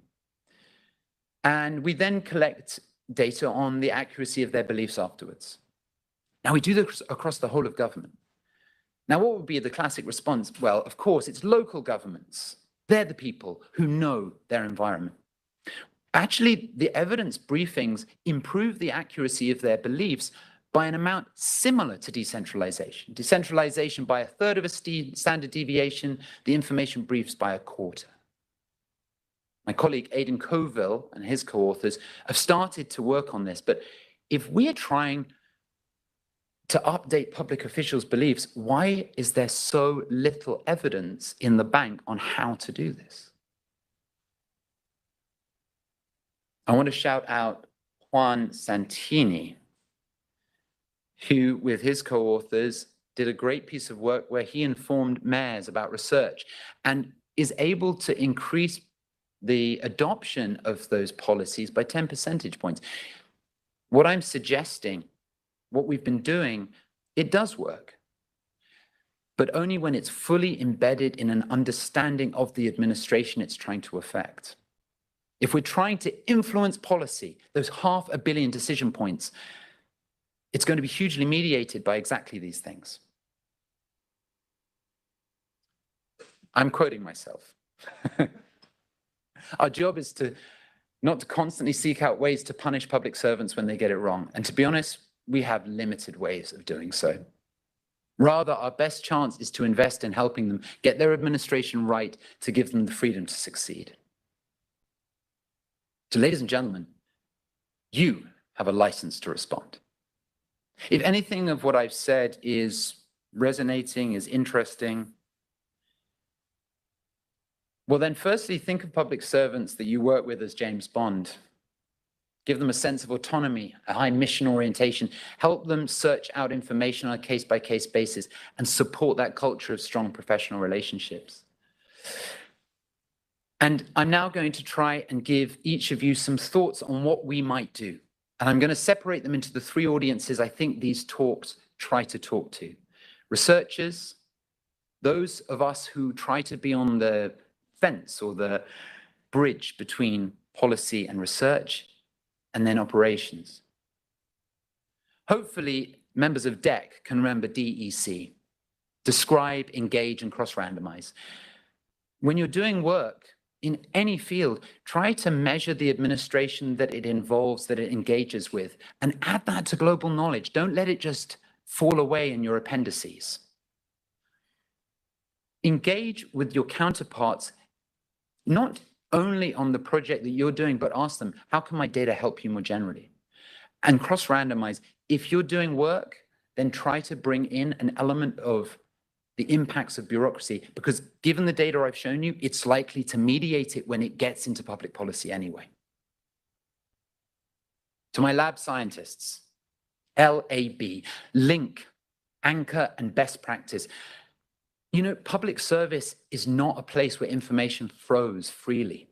And we then collect data on the accuracy of their beliefs afterwards. Now we do this across the whole of government. Now, what would be the classic response? Well, of course, it's local governments. They're the people who know their environment. Actually, the evidence briefings improve the accuracy of their beliefs by an amount similar to decentralization. Decentralization by 1/3 of a standard deviation, the information briefs by 1/4. My colleague Aidan Coville and his co-authors have started to work on this, but if we are trying to update public officials' beliefs, why is there so little evidence in the bank on how to do this? I want to shout out Juan Santini, who, with his co-authors, did a great piece of work where he informed mayors about research and is able to increase the adoption of those policies by 10 percentage points. What I'm suggesting, what we've been doing, it does work, but only when it's fully embedded in an understanding of the administration it's trying to affect. If we're trying to influence policy, those 500 million decision points, it's going to be hugely mediated by exactly these things. I'm quoting myself. Our job is not to constantly seek out ways to punish public servants when they get it wrong. And to be honest, we have limited ways of doing so. Rather, our best chance is to invest in helping them get their administration right, to give them the freedom to succeed. So, ladies and gentlemen, you have a license to respond. If anything of what I've said is resonating, is interesting, well then firstly, think of public servants that you work with as James Bond. Give them a sense of autonomy, a high mission orientation, help them search out information on a case-by-case basis, and support that culture of strong professional relationships. And I'm now going to try and give each of you some thoughts on what we might do. And I'm going to separate them into the 3 audiences I think these talks try to talk to. researchers, those of us who try to be on the fence or the bridge between policy and research, and then operations. Hopefully, members of DEC can remember DEC, describe, engage, and cross-randomize. When you're doing work in any field, try to measure the administration that it involves, that it engages with, and add that to global knowledge. Don't let it just fall away in your appendices. Engage with your counterparts, not only on the project that you're doing, but ask them, how can my data help you more generally? And cross-randomize. If you're doing work, then try to bring in an element of the impacts of bureaucracy, because given the data I've shown you, it's likely to mediate it when it gets into public policy anyway. To my lab scientists, LAB, link, anchor, and best practice. You know, public service is not a place where information flows freely.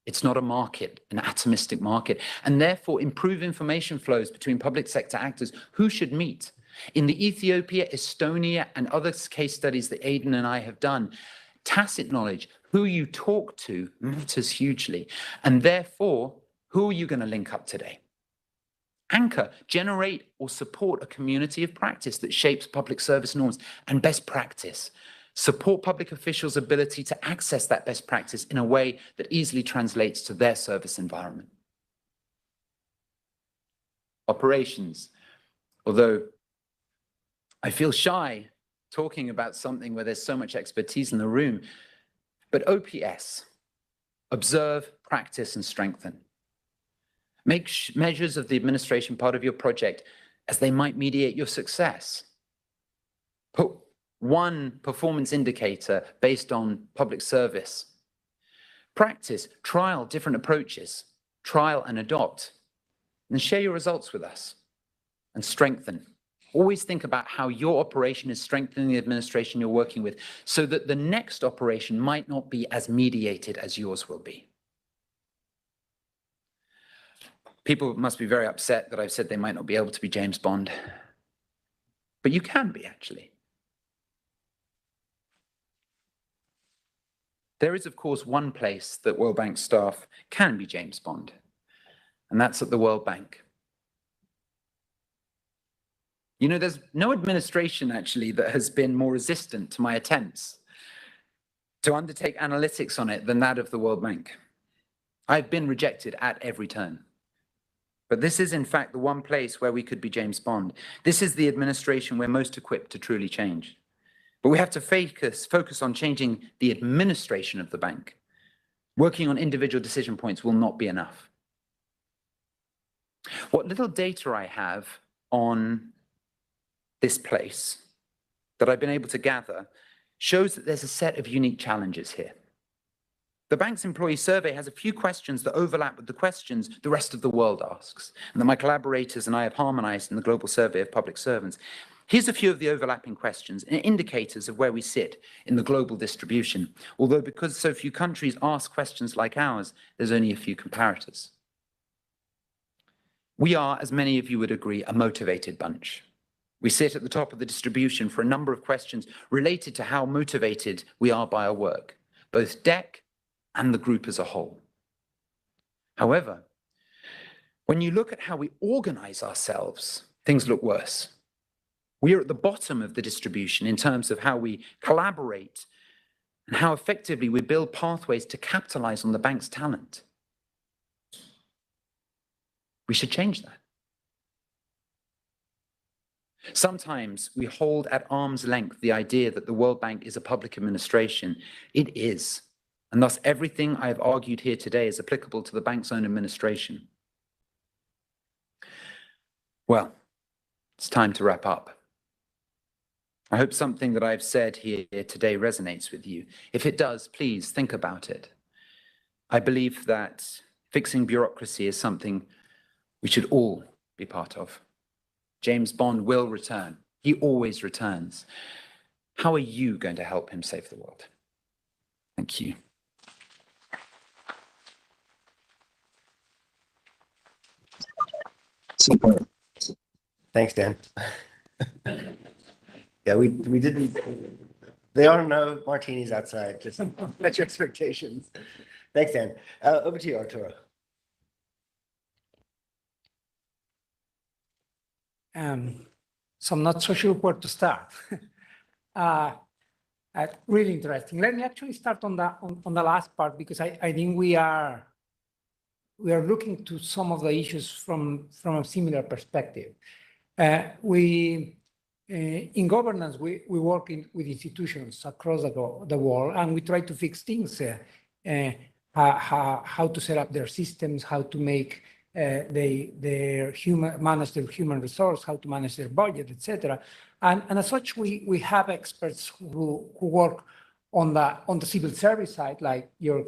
It's not a market, an atomistic market, and therefore improve information flows between public sector actors who should meet. In the Ethiopia, Estonia, and other case studies that Aidan and I have done, tacit knowledge, who you talk to, matters hugely. And therefore, who are you going to link up today? Anchor, generate or support a community of practice that shapes public service norms and best practice. Support public officials' ability to access that best practice in a way that easily translates to their service environment. Operations, although I feel shy talking about something where there's so much expertise in the room, but OPS, observe, practice, and strengthen. Make measures of the administration part of your project as they might mediate your success. Put one performance indicator based on public service. Practice, trial different approaches, trial and adopt, and share your results with us. And strengthen. Always think about how your operation is strengthening the administration you're working with, so that the next operation might not be as mediated as yours will be. People must be very upset that I've said they might not be able to be James Bond. But you can be, actually. There is, of course, one place that World Bank staff can be James Bond, and that's at the World Bank. You know, there's no administration, actually, that has been more resistant to my attempts to undertake analytics on it than that of the World Bank. I've been rejected at every turn. But this is, in fact, the one place where we could be James Bond. This is the administration we're most equipped to truly change. But we have to focus on changing the administration of the bank. Working on individual decision points will not be enough. What little data I have on this place that I've been able to gather shows that there's a set of unique challenges here. The bank's employee survey has a few questions that overlap with the questions the rest of the world asks, and that my collaborators and I have harmonized in the Global Survey of Public Servants. Here's a few of the overlapping questions and indicators of where we sit in the global distribution, although because so few countries ask questions like ours, there's only a few comparators. We are, as many of you would agree, a motivated bunch. We sit at the top of the distribution for a number of questions related to how motivated we are by our work, both DEC and the group as a whole. However, when you look at how we organize ourselves, things look worse. We are at the bottom of the distribution in terms of how we collaborate and how effectively we build pathways to capitalize on the bank's talent. We should change that. Sometimes we hold at arm's length the idea that the World Bank is a public administration. It is. And thus everything I have argued here today is applicable to the bank's own administration. Well, it's time to wrap up. I hope something that I've said here today resonates with you. If it does, please think about it. I believe that fixing bureaucracy is something we should all be part of. James Bond will return. He always returns. How are you going to help him save the world? Thank you. Thanks, Dan. Yeah, we didn't, there are no martinis outside, just set your expectations. Thanks, Dan. Over to you, Arturo. So I'm not so sure where to start. Really interesting. Let me actually start on the last part, because I think we are looking to some of the issues from a similar perspective. In governance, we work with institutions across the world, and we try to fix things, how to set up their systems, how to make manage their human resource, how to manage their budget, etc. And as such, we have experts who work on the civil service side, like your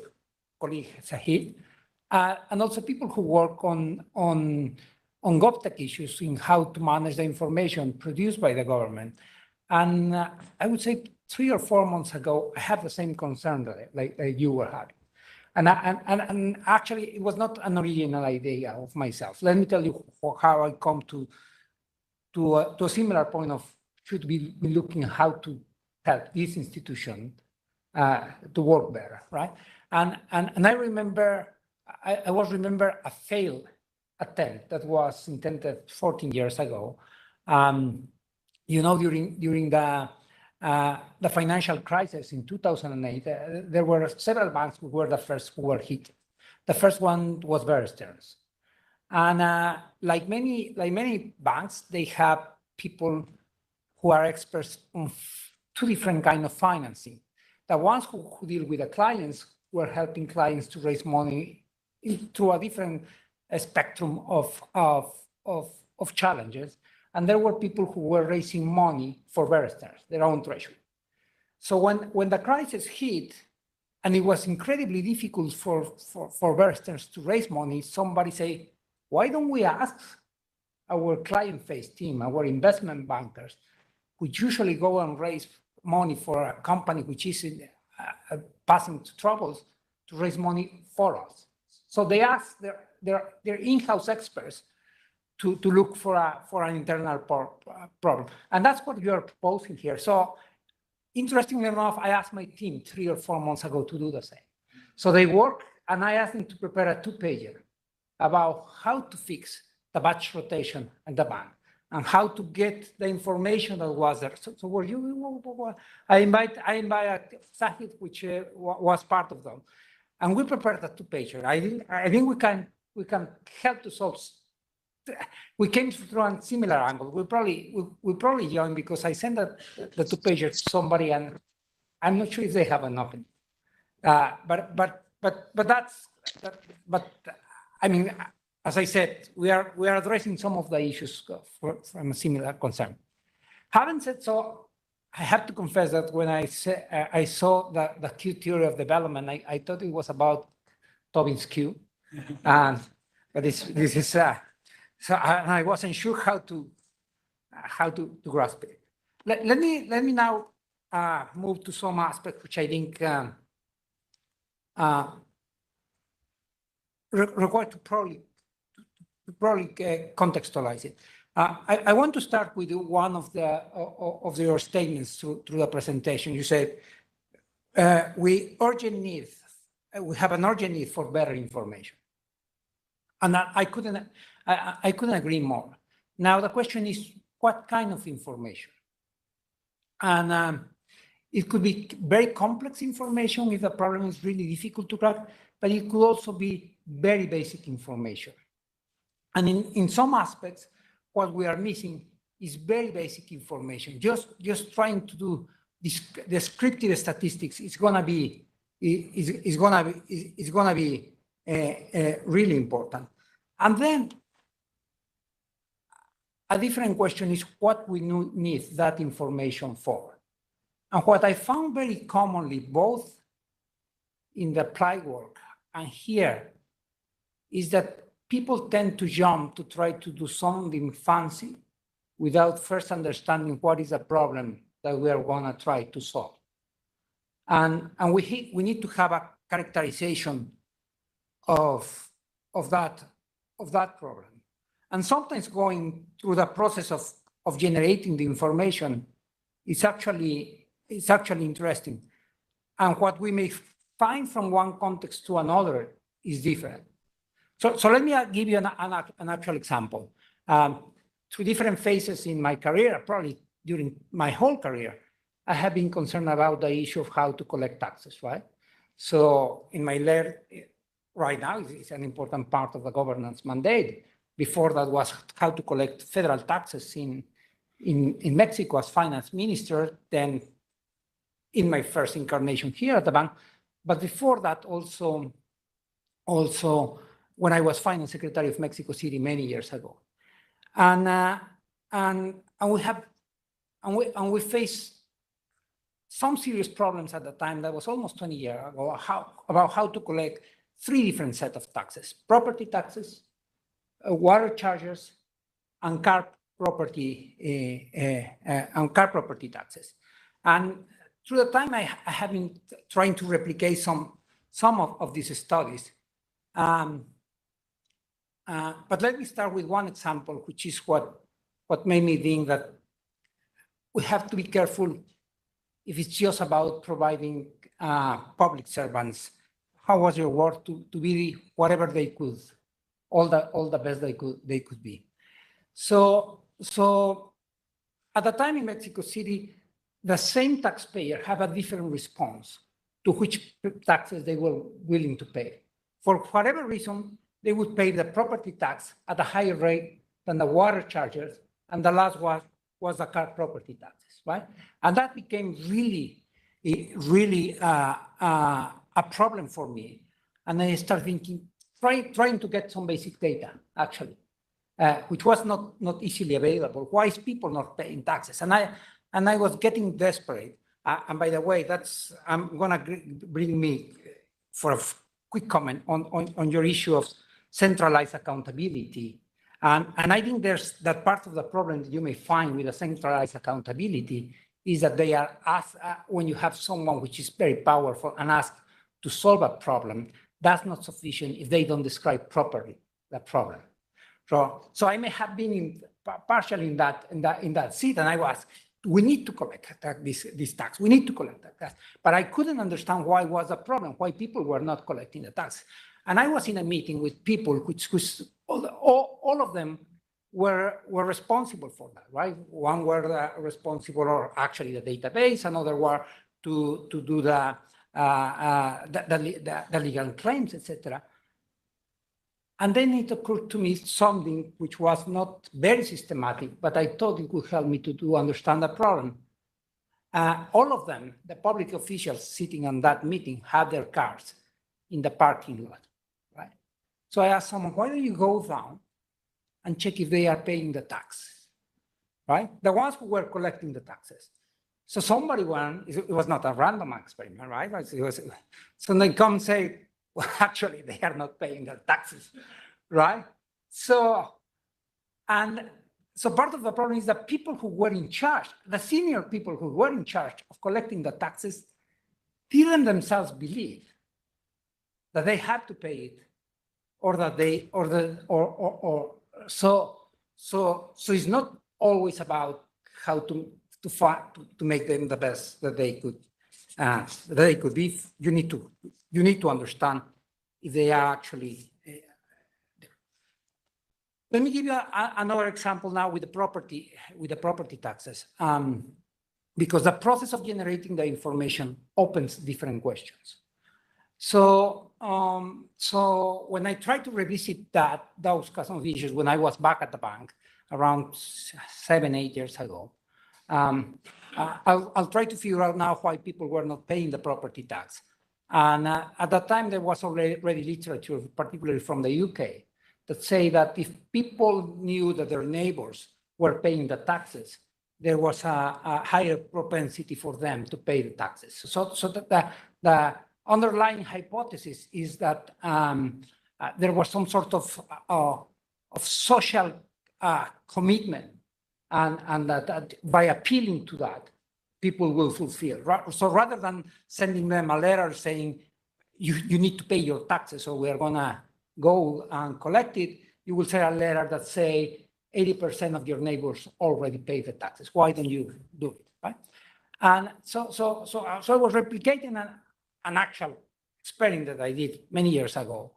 colleague Sahid, and also people who work on GovTech issues in how to manage the information produced by the government. And I would say 3 or 4 months ago, I had the same concern like you were having. And actually, it was not an original idea of myself. Let me tell you how I come to a similar point of should we be looking how to help this institution to work better, right? And I remember, I remember a failed attempt that was intended 14 years ago. You know, during the financial crisis in 2008, there were several banks who were the first who were hit. The first one was Bear Stearns. And like many banks, they have people who are experts on 2 different kinds of financing. The ones who deal with the clients were helping clients to raise money through a different spectrum of challenges. And there were people who were raising money for Bear Stearns, their own treasury. So when the crisis hit, and it was incredibly difficult for Bear Stearns to raise money, somebody say, why don't we ask our client-face team, our investment bankers, which usually go and raise money for a company which is passing troubles, to raise money for us. So they asked their in-house experts to look for an internal problem. And that's what you are proposing here. So interestingly enough, I asked my team 3 or 4 months ago to do the same. So they work, and I asked them to prepare a 2-pager about how to fix the batch rotation at the bank and how to get the information that was there. So were you? I invite Sahid, which was part of them, and we prepared a 2-pager. I think we can help to solve. We came through a similar angle. We probably joined because I sent the 2-pager to somebody, and I'm not sure if they have an opening. But I mean, as I said, we are addressing some of the issues from a similar concern. Having said so, I have to confess that when I saw the Q theory of development, I thought it was about Tobin's Q, but this is so I wasn't sure how to grasp it. Let me now move to some aspects which I think require to probably contextualize it. I want to start with one of your statements through the presentation. You said we have an urgent need for better information, and I couldn't agree more. Now the question is, what kind of information? And it could be very complex information if the problem is really difficult to crack, but it could also be very basic information. And in some aspects, what we are missing is very basic information. Just trying to do descriptive statistics is gonna be really important. And then a different question is what we need that information for. And what I found very commonly, both in the applied work and here, is that people tend to jump to try to do something fancy without first understanding what is the problem that we are going to try to solve. And we need to have a characterization of that problem. And sometimes going through the process of generating the information it's actually interesting. And what we may find from one context to another is different. So let me give you an actual example. Through different phases in my career, probably during my whole career, I have been concerned about the issue of how to collect taxes, right? So in my layer right now, it's an important part of the governance mandate. Before that was how to collect federal taxes in Mexico as finance minister, then in my first incarnation here at the bank. But before that, also when I was finance secretary of Mexico City many years ago. And we faced some serious problems at the time. That was almost 20 years ago, about how to collect three different sets of taxes: property taxes, water charges, and car property taxes. And through the time, I have been trying to replicate some of these studies. But let me start with one example, which is what made me think that we have to be careful if it's just about providing public servants, how was your work to be whatever they could, all the best they could be. So at the time in Mexico City, the same taxpayer have a different response to which taxes they were willing to pay. For whatever reason, they would pay the property tax at a higher rate than the water charges, and the last was the car property taxes, right? And that became really a problem for me. And I started thinking, trying to get some basic data, actually, which was not easily available. Why is people not paying taxes? And I was getting desperate. And by the way, I'm gonna bring me for a quick comment on your issue of centralized accountability. And I think there's that part of the problem that you may find with the centralized accountability is that they are asked, when you have someone which is very powerful and asked to solve a problem, that's not sufficient if they don't describe properly the problem. So I may have been partially in that seat, and I was, we need to collect this tax. We need to collect that tax. But I couldn't understand why was a problem, why people were not collecting the tax. And I was in a meeting with people which all of them were responsible for that, right? One were responsible, or actually the database, another were to do the legal claims, etc. And then it occurred to me something which was not very systematic, but I thought it would help me to understand the problem. All of them, the public officials sitting on that meeting, had their cars in the parking lot, right? So I asked someone, why don't you go down and check if they are paying the tax, right? The ones who were collecting the taxes. So somebody went, it was not a random experiment, right? So they come and say, well, actually, they are not paying their taxes, right? So part of the problem is that people who were in charge, the senior people who were in charge of collecting the taxes, didn't themselves believe that they had to pay it, or that they, so it's not always about how to make them the best that they could be. You need to understand if they are actually there. Let me give you another example now with the property taxes, because the process of generating the information opens different questions. So when I tried to revisit those kinds of issues when I was back at the bank around 7-8 years ago, I'll try to figure out now why people were not paying the property tax. And at that time, there was already literature, particularly from the UK, that say that if people knew that their neighbors were paying the taxes, there was a higher propensity for them to pay the taxes. So that the underlying hypothesis is that there was some sort of social commitment, and that by appealing to that, people will fulfill. So rather than sending them a letter saying, you need to pay your taxes, so we're gonna go and collect it, you will send a letter that say 80% of your neighbors already pay the taxes. Why don't you do it, right? And so I was replicating an actual experiment that I did many years ago.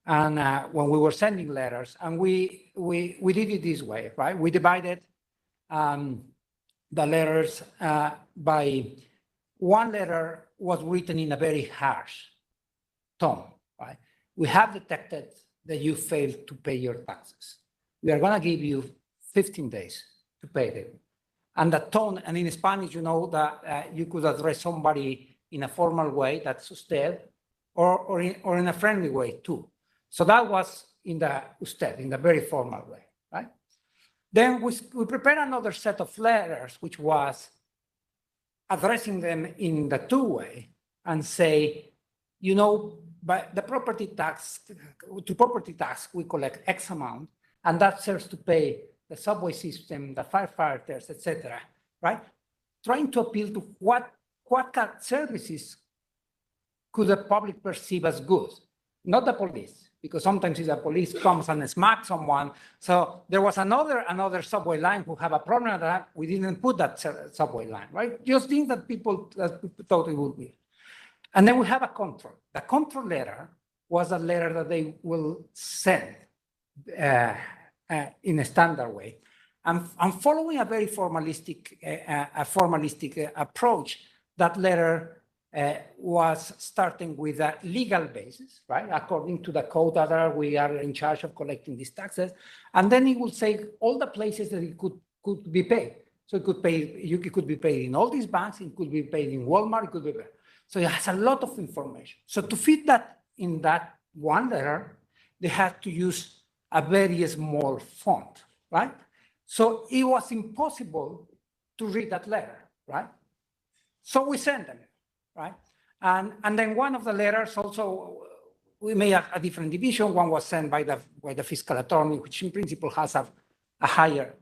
And when we were sending letters, and we did it this way, right? We divided the letters by one letter was written in a very harsh tone, right? We have detected that you failed to pay your taxes. We are going to give you 15 days to pay them. And the tone, and in Spanish, you know that you could address somebody in a formal way, that's usted, or in a friendly way too. So that was in the usted, in the very formal way, right? Then we prepared another set of letters, which was addressing them in the two-way and say, you know, by the property tax, we collect X amount, and that serves to pay the subway system, the firefighters, etc., right? Trying to appeal to what kind of services could the public perceive as good, not the police, because sometimes if the police comes and smacks someone. So there was another subway line who have a problem with that. We didn't put that subway line, right? Just things that people thought it would be. And then we have a control. The control letter was a letter that they will send in a standard way. I'm following a very formalistic approach. That letter was starting with a legal basis, right? According to the code that we are in charge of collecting these taxes. And then it will say all the places that it could be paid. So it could be paid in all these banks, it could be paid in Walmart, it could be paid. So it has a lot of information. So to fit that in that one letter, they had to use a very small font, right? So it was impossible to read that letter, right? So we sent them, right? And then one of the letters also, we made a different division. One was sent by the fiscal attorney, which in principle has a higher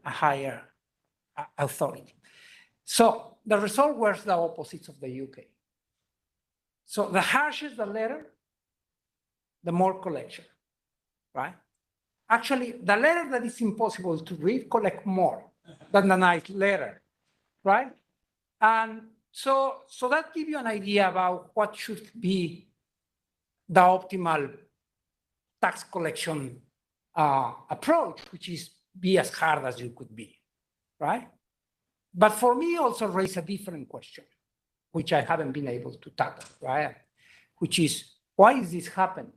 authority. So the result was the opposites of the UK. So the harsher the letter, the more collection, right? Actually, the letter that is impossible to read collect more than the nice letter, right? And so that gives you an idea about what should be the optimal tax collection approach, which is be as hard as you could be, right? But for me, also raise a different question, which I haven't been able to tackle, right? Which is, why is this happening?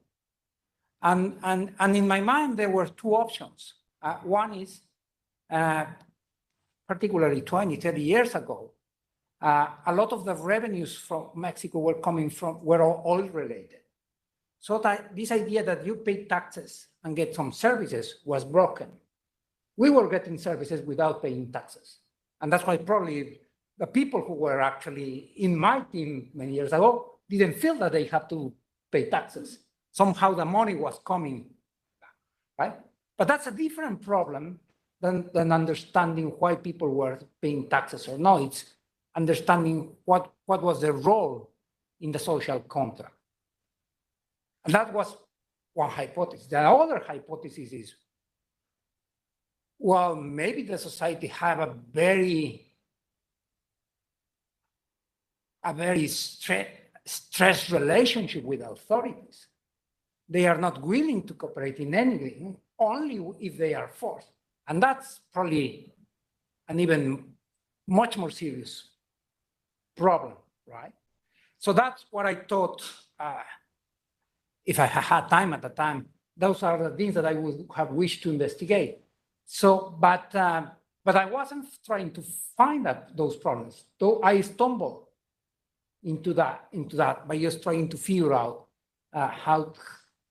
And in my mind, there were two options. One is, particularly 20, 30 years ago, a lot of the revenues from Mexico were all oil related. So that this idea that you pay taxes and get some services was broken. We were getting services without paying taxes. And that's why probably the people who were actually in my team many years ago didn't feel that they had to pay taxes. Somehow the money was coming, right? But that's a different problem than understanding why people were paying taxes or not. It's understanding what was their role in the social contract. And that was one hypothesis. The other hypothesis is, well, maybe the society have a very stressed relationship with authorities. They are not willing to cooperate in anything, only if they are forced. And that's probably an even much more serious problem, right? So that's what I thought, if I had time at the time, those are the things that I would have wished to investigate. So, but I wasn't trying to find those problems, though I stumbled into that by just trying to figure out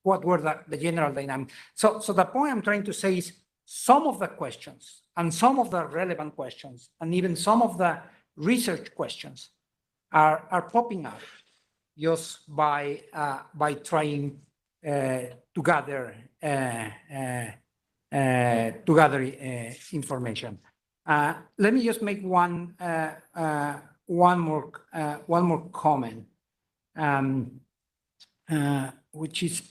what were the general dynamics. So the point I'm trying to say is some of the questions and some of the relevant questions and even some of the research questions are popping up just by trying to gather information. Let me just make one more comment, which is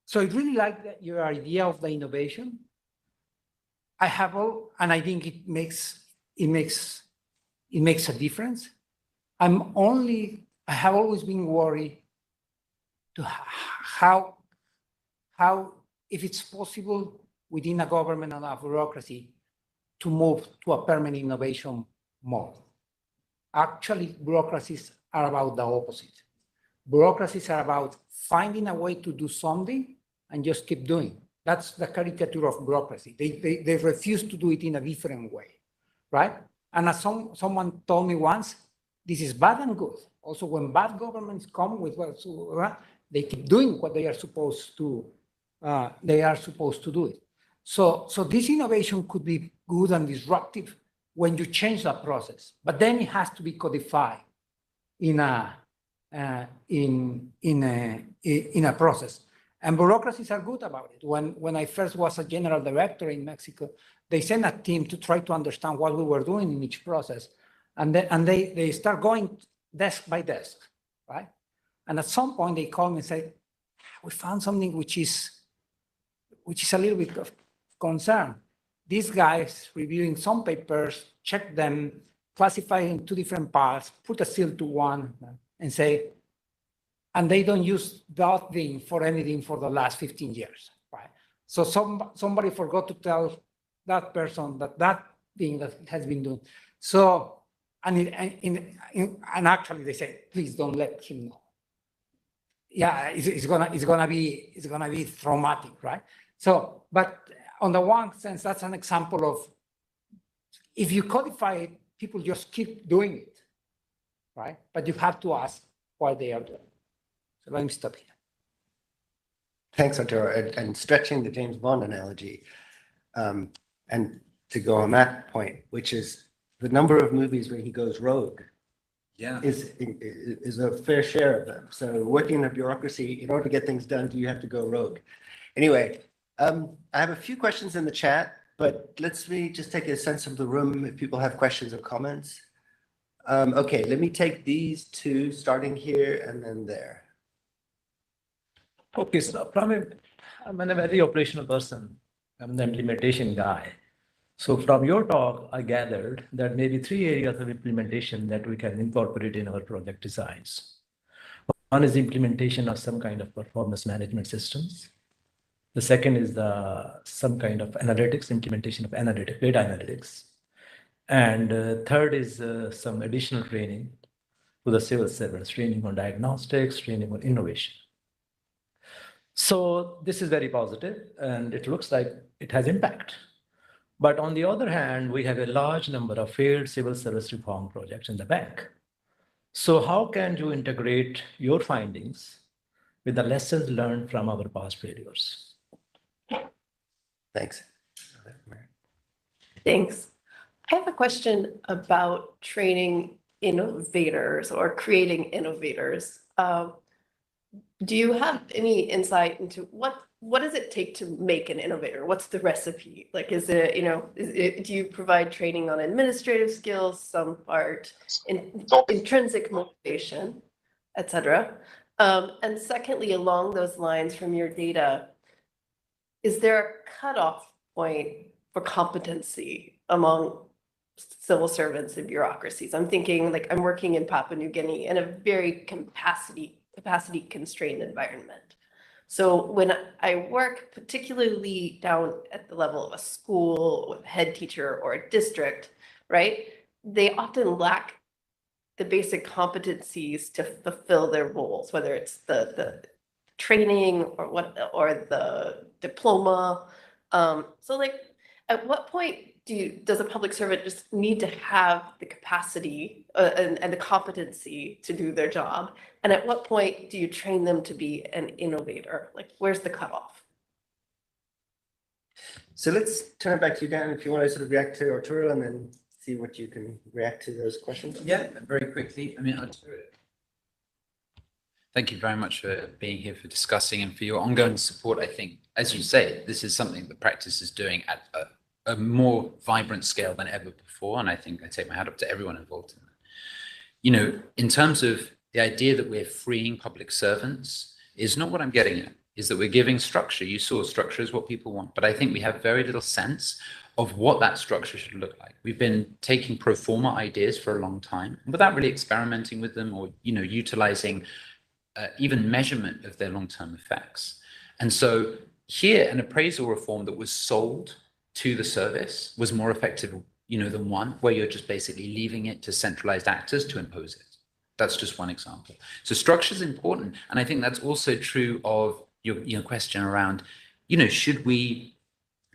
so I really like your idea of the innovation. And I think it it makes a difference. I have always been worried to how if it's possible within a government and a bureaucracy to move to a permanent innovation mode. Actually, bureaucracies are about the opposite. Bureaucracies are about finding a way to do something and just keep doing. That's the caricature of bureaucracy. They refuse to do it in a different way, right? And as someone told me once, this is bad and good. Also, when bad governments come with what they keep doing what they are supposed to. They are supposed to do it. So this innovation could be good and disruptive when you change that process, but then it has to be codified in a process. And bureaucracies are good about it. When I first was a general director in Mexico, they sent a team to try to understand what we were doing in each process. And they start going desk by desk, right? And at some point they call me and say, we found something which is a little bit of concern. These guys reviewing some papers, check them, classify in two different parts, put a seal to one and say, and they don't use that thing for anything for the last 15 years, right? So somebody forgot to tell that person that thing that has been done. So, and actually they say, please don't let him know. Yeah, it's gonna be traumatic, right? So, but on the one sense, that's an example of if you codify it, people just keep doing it, right? But you have to ask why they are doing it. So let me stop here. Thanks, Arturo, and stretching the James Bond analogy, and to go on that point, which is the number of movies where he goes rogue. Yeah. Is a fair share of them. So working in a bureaucracy, in order to get things done, you have to go rogue. Anyway, I have a few questions in the chat, but let's just take a sense of the room if people have questions or comments. Okay, let me take these two, starting here and then there. Okay, so I'm a very operational person. I'm the implementation guy. So from your talk, I gathered that maybe 3 areas of implementation that we can incorporate in our project designs. One is the implementation of some kind of performance management systems. The second is some kind of analytics, implementation of data analytics. And third is some additional training to the civil servants, training on diagnostics, training on innovation. So this is very positive, and it looks like it has impact. But on the other hand, we have a large number of failed civil service reform projects in the bank. So how can you integrate your findings with the lessons learned from our past failures? Thanks. Thanks. I have a question about training innovators or creating innovators. Do you have any insight into what does it take to make an innovator? What's the recipe? Like, is it, do you provide training on administrative skills, some part in intrinsic motivation, et cetera? And secondly, along those lines from your data, is there a cutoff point for competency among civil servants and bureaucracies? I'm thinking like I'm working in Papua New Guinea in a very capacity constrained environment. So when I work particularly down at the level of a school with a head teacher or a district, right? They often lack the basic competencies to fulfill their roles, whether it's the training or the diploma. So like at what point does a public servant just need to have the capacity and the competency to do their job? And at what point do you train them to be an innovator? Like, where's the cutoff? So let's turn it back to you, Dan, if you want to sort of react to Arturo and then see what you can react to those questions. Yeah, very quickly. I mean, thank you very much for being here, for discussing and for your ongoing support. I think, as you say, this is something the practice is doing at a more vibrant scale than ever before. And I think I take my hat up to everyone involved in that. In terms of the idea that we're freeing public servants is not what I'm getting at. is that we're giving structure. You saw structure is what people want, but I think we have very little sense of what that structure should look like. We've been taking pro forma ideas for a long time without really experimenting with them or, utilizing even measurement of their long-term effects. And so here, an appraisal reform that was sold to the service was more effective, than one where you're just basically leaving it to centralized actors to impose it. That's just one example. So structure is important. And I think that's also true of your question around, should we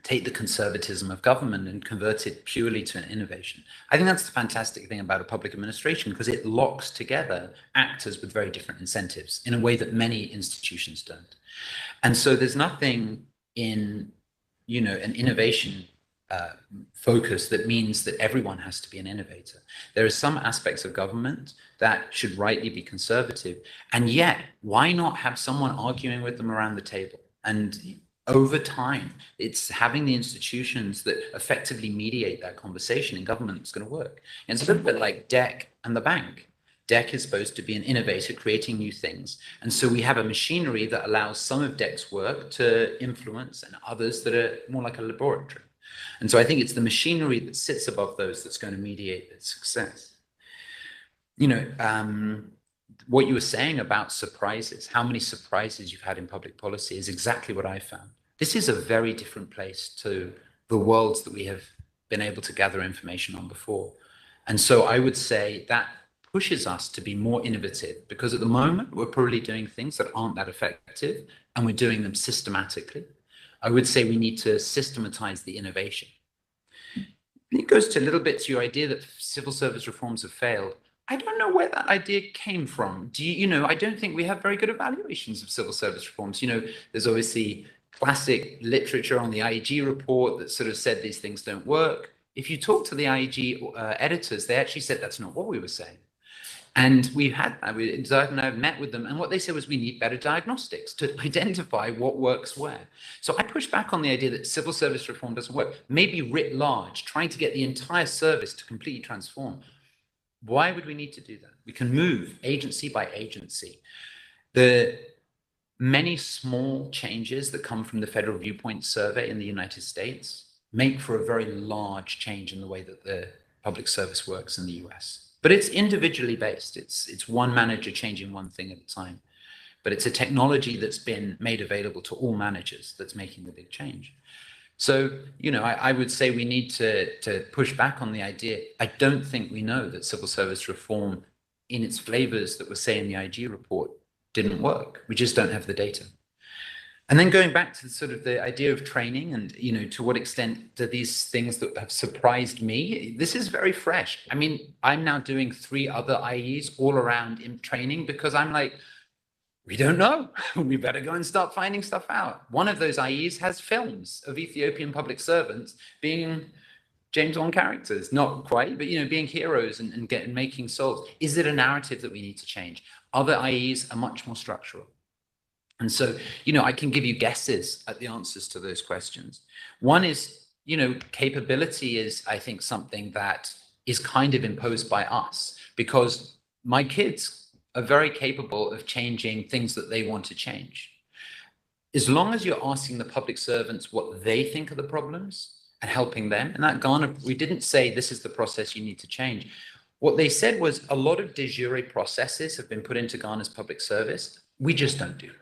take the conservatism of government and convert it purely to an innovation? I think that's the fantastic thing about a public administration, because it locks together actors with very different incentives in a way that many institutions don't. And so there's nothing in, an innovation focus that means that everyone has to be an innovator. There are some aspects of government that should rightly be conservative, and yet why not have someone arguing with them around the table? And over time, it's having the institutions that effectively mediate that conversation in government that's going to work. And it's a little bit like DEC and the bank. DEC is supposed to be an innovator creating new things. And so we have a machinery that allows some of DEC's work to influence and others that are more like a laboratory. And so I think it's the machinery that sits above those that's going to mediate its success. What you were saying about surprises, how many surprises you've had in public policy is exactly what I found. This is a very different place to the worlds that we have been able to gather information on before. And so I would say that pushes us to be more innovative, because at the moment we're probably doing things that aren't that effective and we're doing them systematically. I would say we need to systematize the innovation. And it goes to a little bit to your idea that civil service reforms have failed. I don't know where that idea came from. I don't think we have very good evaluations of civil service reforms. There's obviously classic literature on the IEG report that sort of said these things don't work. If you talk to the IEG editors, they actually said that's not what we were saying. And Zayed and I have met with them, and what they said was we need better diagnostics to identify what works where. So I push back on the idea that civil service reform doesn't work. Maybe writ large, trying to get the entire service to completely transform. Why would we need to do that? We can move agency by agency. The many small changes that come from the Federal Viewpoint Survey in the United States make for a very large change in the way that the public service works in the US. But it's individually based. It's one manager changing one thing at a time. But it's a technology that's been made available to all managers that's making the big change. So, I would say we need to push back on the idea. I don't think we know that civil service reform in its flavors that were, say, in the IG report didn't work. We just don't have the data. And then going back to sort of the idea of training and, to what extent do these things that have surprised me, this is very fresh. I mean, I'm now doing 3 other IEs all around in training because I'm like, we don't know. We better go and start finding stuff out. One of those IEs has films of Ethiopian public servants being James Bond characters, not quite, but being heroes and making souls. Is it a narrative that we need to change? Other IEs are much more structural. And so, I can give you guesses at the answers to those questions. One is, capability is, I think, something that is kind of imposed by us, because my kids are very capable of changing things that they want to change. As long as you're asking the public servants what they think are the problems and helping them, and that Ghana, we didn't say this is the process you need to change. What they said was a lot of de jure processes have been put into Ghana's public service. We just don't do them.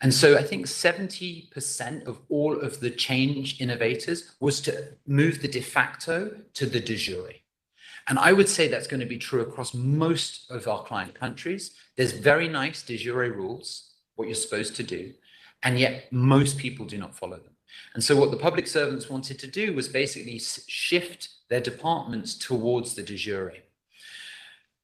And so I think 70% of all of the change innovators was to move the de facto to the de jure. And I would say that's going to be true across most of our client countries. There's very nice de jure rules, what you're supposed to do, and yet most people do not follow them. And so what the public servants wanted to do was basically shift their departments towards the de jure.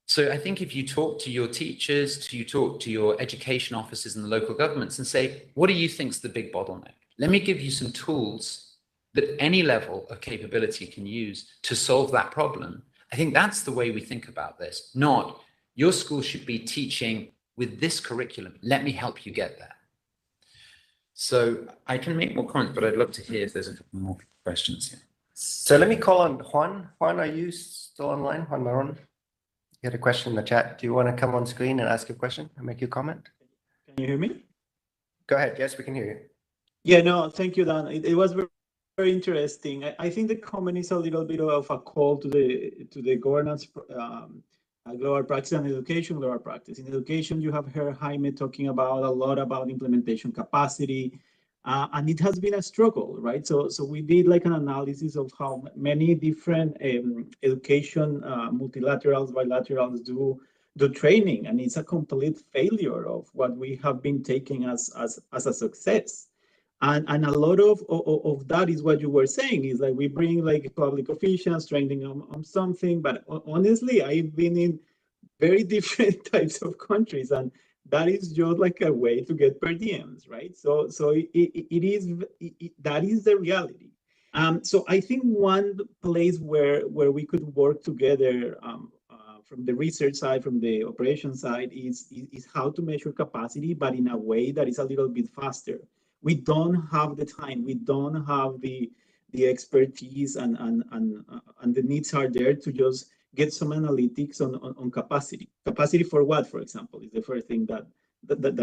So I think if you talk to your teachers, you talk to your education officers in the local governments and say, what do you think is the big bottleneck? Let me give you some tools that any level of capability can use to solve that problem. I think that's the way we think about this, not your school should be teaching with this curriculum. Let me help you get there. So I can make more comments, but I'd love to hear if there's a couple more questions here. So let me call on Juan. Juan, are you still online? Juan Maron? You had a question in the chat. Do you want to come on screen and ask a question and make your comment? Can you hear me? Go ahead. Yes, we can hear you. Yeah, no, thank you, Dan. It was very, very interesting. I think the comment is a little bit of a call to the governance, global practice and education, global practice. In education, you have heard Jaime talking about a lot about implementation capacity, and it has been a struggle, right? So we did like an analysis of how many different education multilaterals, bilaterals do training, and it's a complete failure of what we have been taking as a success. And a lot of that is what you were saying, is like we bring like public officials training on something, but honestly, I've been in very different types of countries, and that is just like a way to get per diems, right? So that is the reality. So I think one place where we could work together from the research side, from the operation side, is how to measure capacity, but in a way that is a little bit faster. We don't have the time. We don't have the expertise, and the needs are there to just get some analytics on capacity. Capacity for what, for example, is the first thing that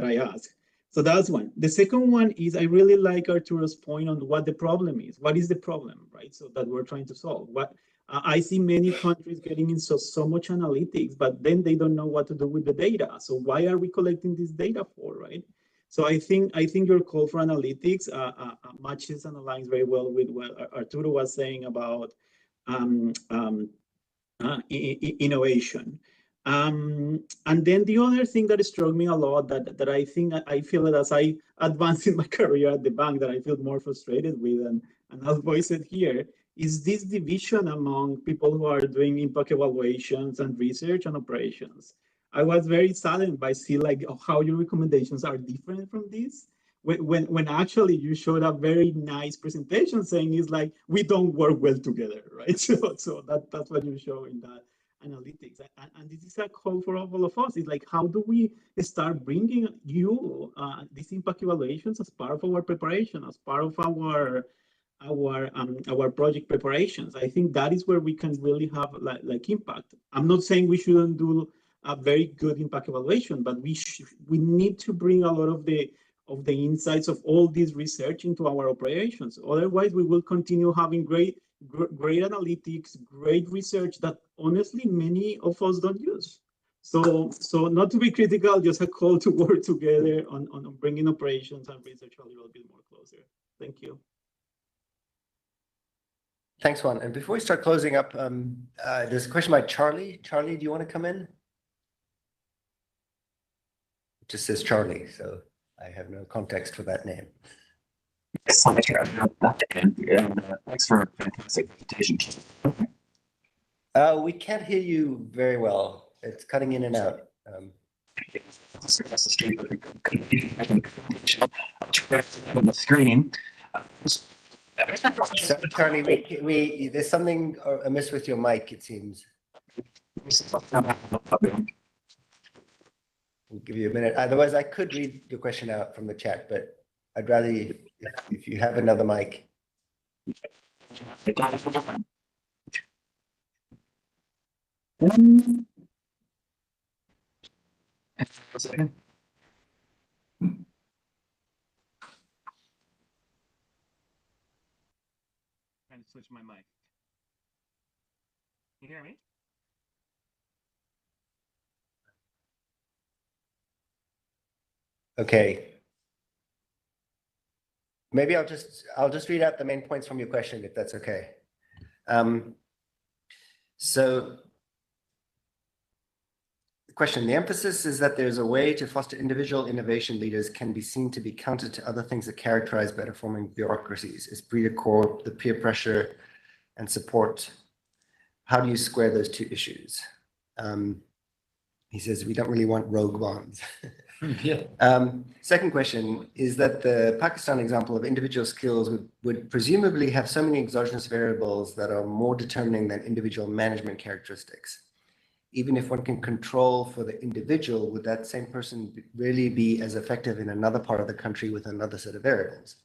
I ask. So that's one. The second one is I really like Arturo's point on what the problem is. What is the problem, right? So that we're trying to solve. What I see many countries getting in so much analytics, but then they don't know what to do with the data. So why are we collecting this data for, right? So I think your call for analytics matches and aligns very well with what Arturo was saying about innovation. And then the other thing that struck me a lot, that I think I feel that as I advance in my career at the bank, that I feel more frustrated with, and I'll voice it here, is this division among people who are doing impact evaluations and research and operations. I was very saddened by see like how your recommendations are different from this. When actually you showed a very nice presentation saying is like, we don't work well together, right? So that's what you show in that analytics. And this is a call for all of us. It's like, how do we start bringing you these impact evaluations as part of our preparation, as part of our project preparations? I think that is where we can really have like impact. I'm not saying we shouldn't do a very good impact evaluation, but we need to bring a lot of the insights of all this research into our operations. Otherwise, we will continue having great analytics, great research that honestly many of us don't use. So not to be critical, just a call to work together on bringing operations and research a little bit more closer. Thank you. Thanks, Juan. And before we start closing up, there's a question by Charlie. Charlie, do you want to come in? It just says Charlie, so I have no context for that name. Thanks for a fantastic presentation. We can't hear you very well. It's cutting in and out. On the screen. So, Charlie, there's something amiss with your mic, it seems. We'll give you a minute. Otherwise, I could read your question out from the chat, but I'd rather if you have another mic. And switch my mic. Can you hear me? Okay. Maybe I'll just read out the main points from your question, if that's okay. So the question, the emphasis is that there's a way to foster individual innovation leaders can be seen to be counter to other things that characterize better forming bureaucracies. Esprit de corps, the peer pressure and support. How do you square those two issues? He says, we don't really want rogue bonds. Yeah. Second question is that the Pakistan example of individual skills would presumably have so many exogenous variables that are more determining than individual management characteristics. Even if one can control for the individual, would that same person really be as effective in another part of the country with another set of variables?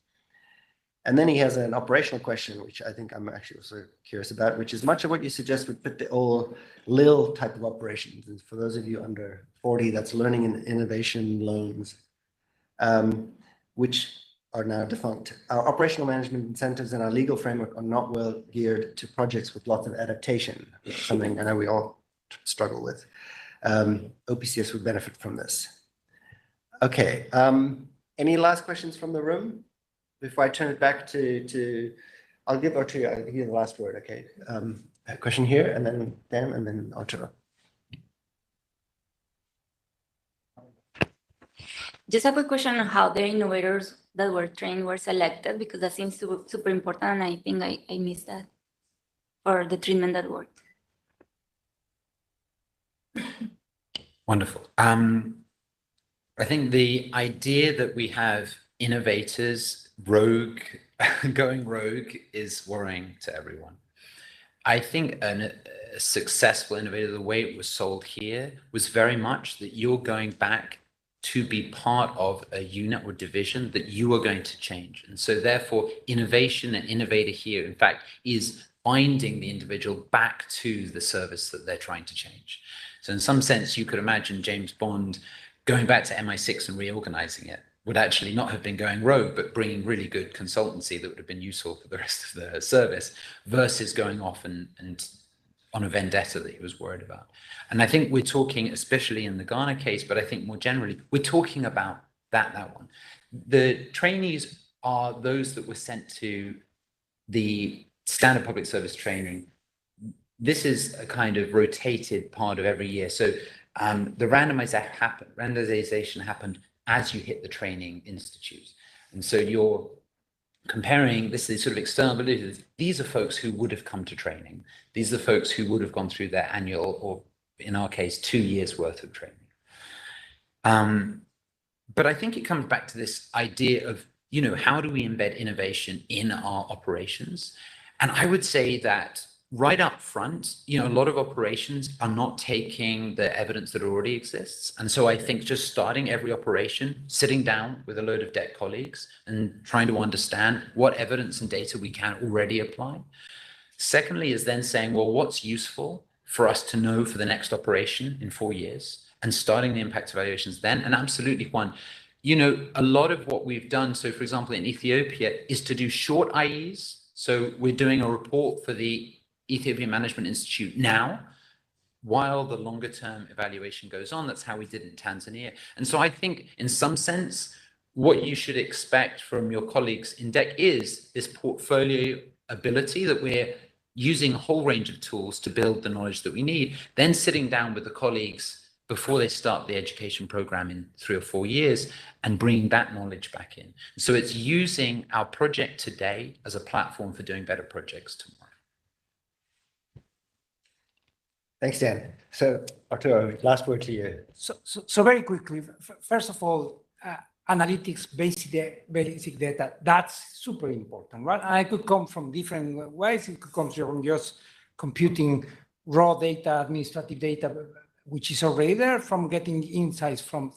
And then he has an operational question, which I think I'm actually also curious about, which is much of what you suggest would fit the old LIL type of operations. And for those of you under 40, that's learning and innovation loans. which are now defunct. Our operational management incentives and our legal framework are not well geared to projects with lots of adaptation, which is something I know we all struggle with. OPCS would benefit from this. Okay, any last questions from the room? Before I turn it back to I'll give you the last word, okay? A question here, and then Dan, and then Arturo. Just a quick question on how the innovators that were trained were selected, because that seems super important, and I think I missed that, or the treatment that worked. Wonderful. I think the idea that we have innovators going rogue is worrying to everyone. I think a successful innovator, the way it was sold here, was very much that you're going back to be part of a unit or division that you are going to change. And so therefore, innovation and innovator here, in fact, is binding the individual back to the service that they're trying to change. So in some sense, you could imagine James Bond going back to MI6 and reorganizing it would actually not have been going rogue, but bringing really good consultancy that would have been useful for the rest of the service, versus going off and on a vendetta that he was worried about. And I think we're talking, especially in the Ghana case, but I think more generally, we're talking about that one. The trainees are those that were sent to the standard public service training. This is a kind of rotated part of every year. So the randomization happened as you hit the training institute. And so you're comparing, this is sort of external validity. These are folks who would have come to training. These are folks who would have gone through their annual, or in our case, 2 years worth of training. But I think it comes back to this idea of, you know, how do we embed innovation in our operations? And I would say that right up front, you know, a lot of operations are not taking the evidence that already exists. And so I think just starting every operation, sitting down with a load of debt colleagues and trying to understand what evidence and data we can already apply. Secondly, is then saying, well, what's useful for us to know for the next operation in 4 years, and starting the impact evaluations then. And absolutely, Juan, you know, a lot of what we've done, so for example, in Ethiopia, is to do short IEs. So we're doing a report for the Ethiopian Management Institute now, while the longer term evaluation goes on. That's how we did it in Tanzania. And so I think in some sense, what you should expect from your colleagues in DEC is this portfolio ability that we're using a whole range of tools to build the knowledge that we need, then sitting down with the colleagues before they start the education program in 3 or 4 years and bringing that knowledge back in. So it's using our project today as a platform for doing better projects tomorrow. Thanks, Dan. So Arturo, last word to you. So very quickly, first of all, analytics, basic data, that's super important, right? And it could come from different ways. It could come from just computing raw data, administrative data, which is already there, from getting insights from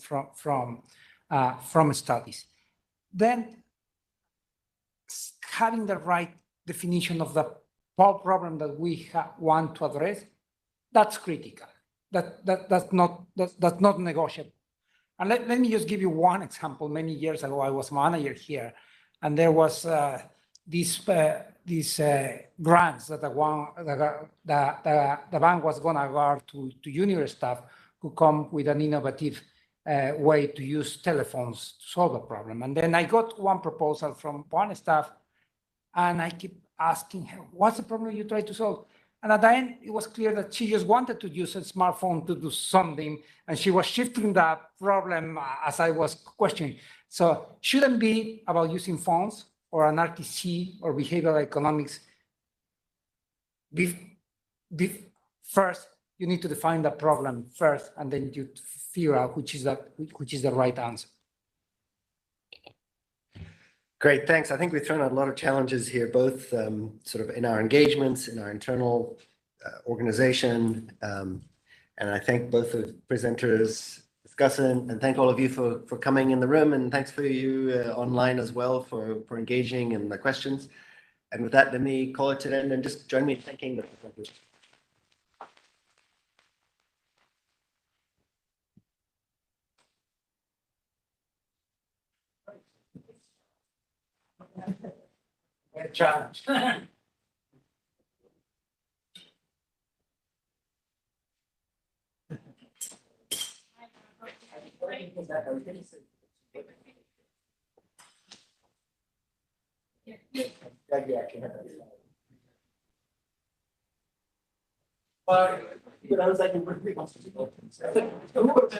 studies. Then having the right definition of the problem that we want to address, that's critical. That's not negotiable. And let me just give you one example. Many years ago, I was manager here, and there was these grants that the bank was going to award to junior staff who come with an innovative way to use telephones to solve a problem. And then I got one proposal from one staff, and I keep asking her, what's the problem you try to solve? And at the end, it was clear that she just wanted to use a smartphone to do something, and she was shifting that problem as I was questioning. So shouldn't be about using phones or an RTC or behavioral economics. First, you need to define the problem first, and then you figure out which is the right answer. Great, thanks. I think we've thrown out a lot of challenges here, both sort of in our engagements, in our internal organization. And I thank both the presenters, discussant, and thank all of you for coming in the room. And thanks for you online as well for engaging in the questions. And with that, let me call it an end, and just join me in thanking the presenters. Challenge. But I was like,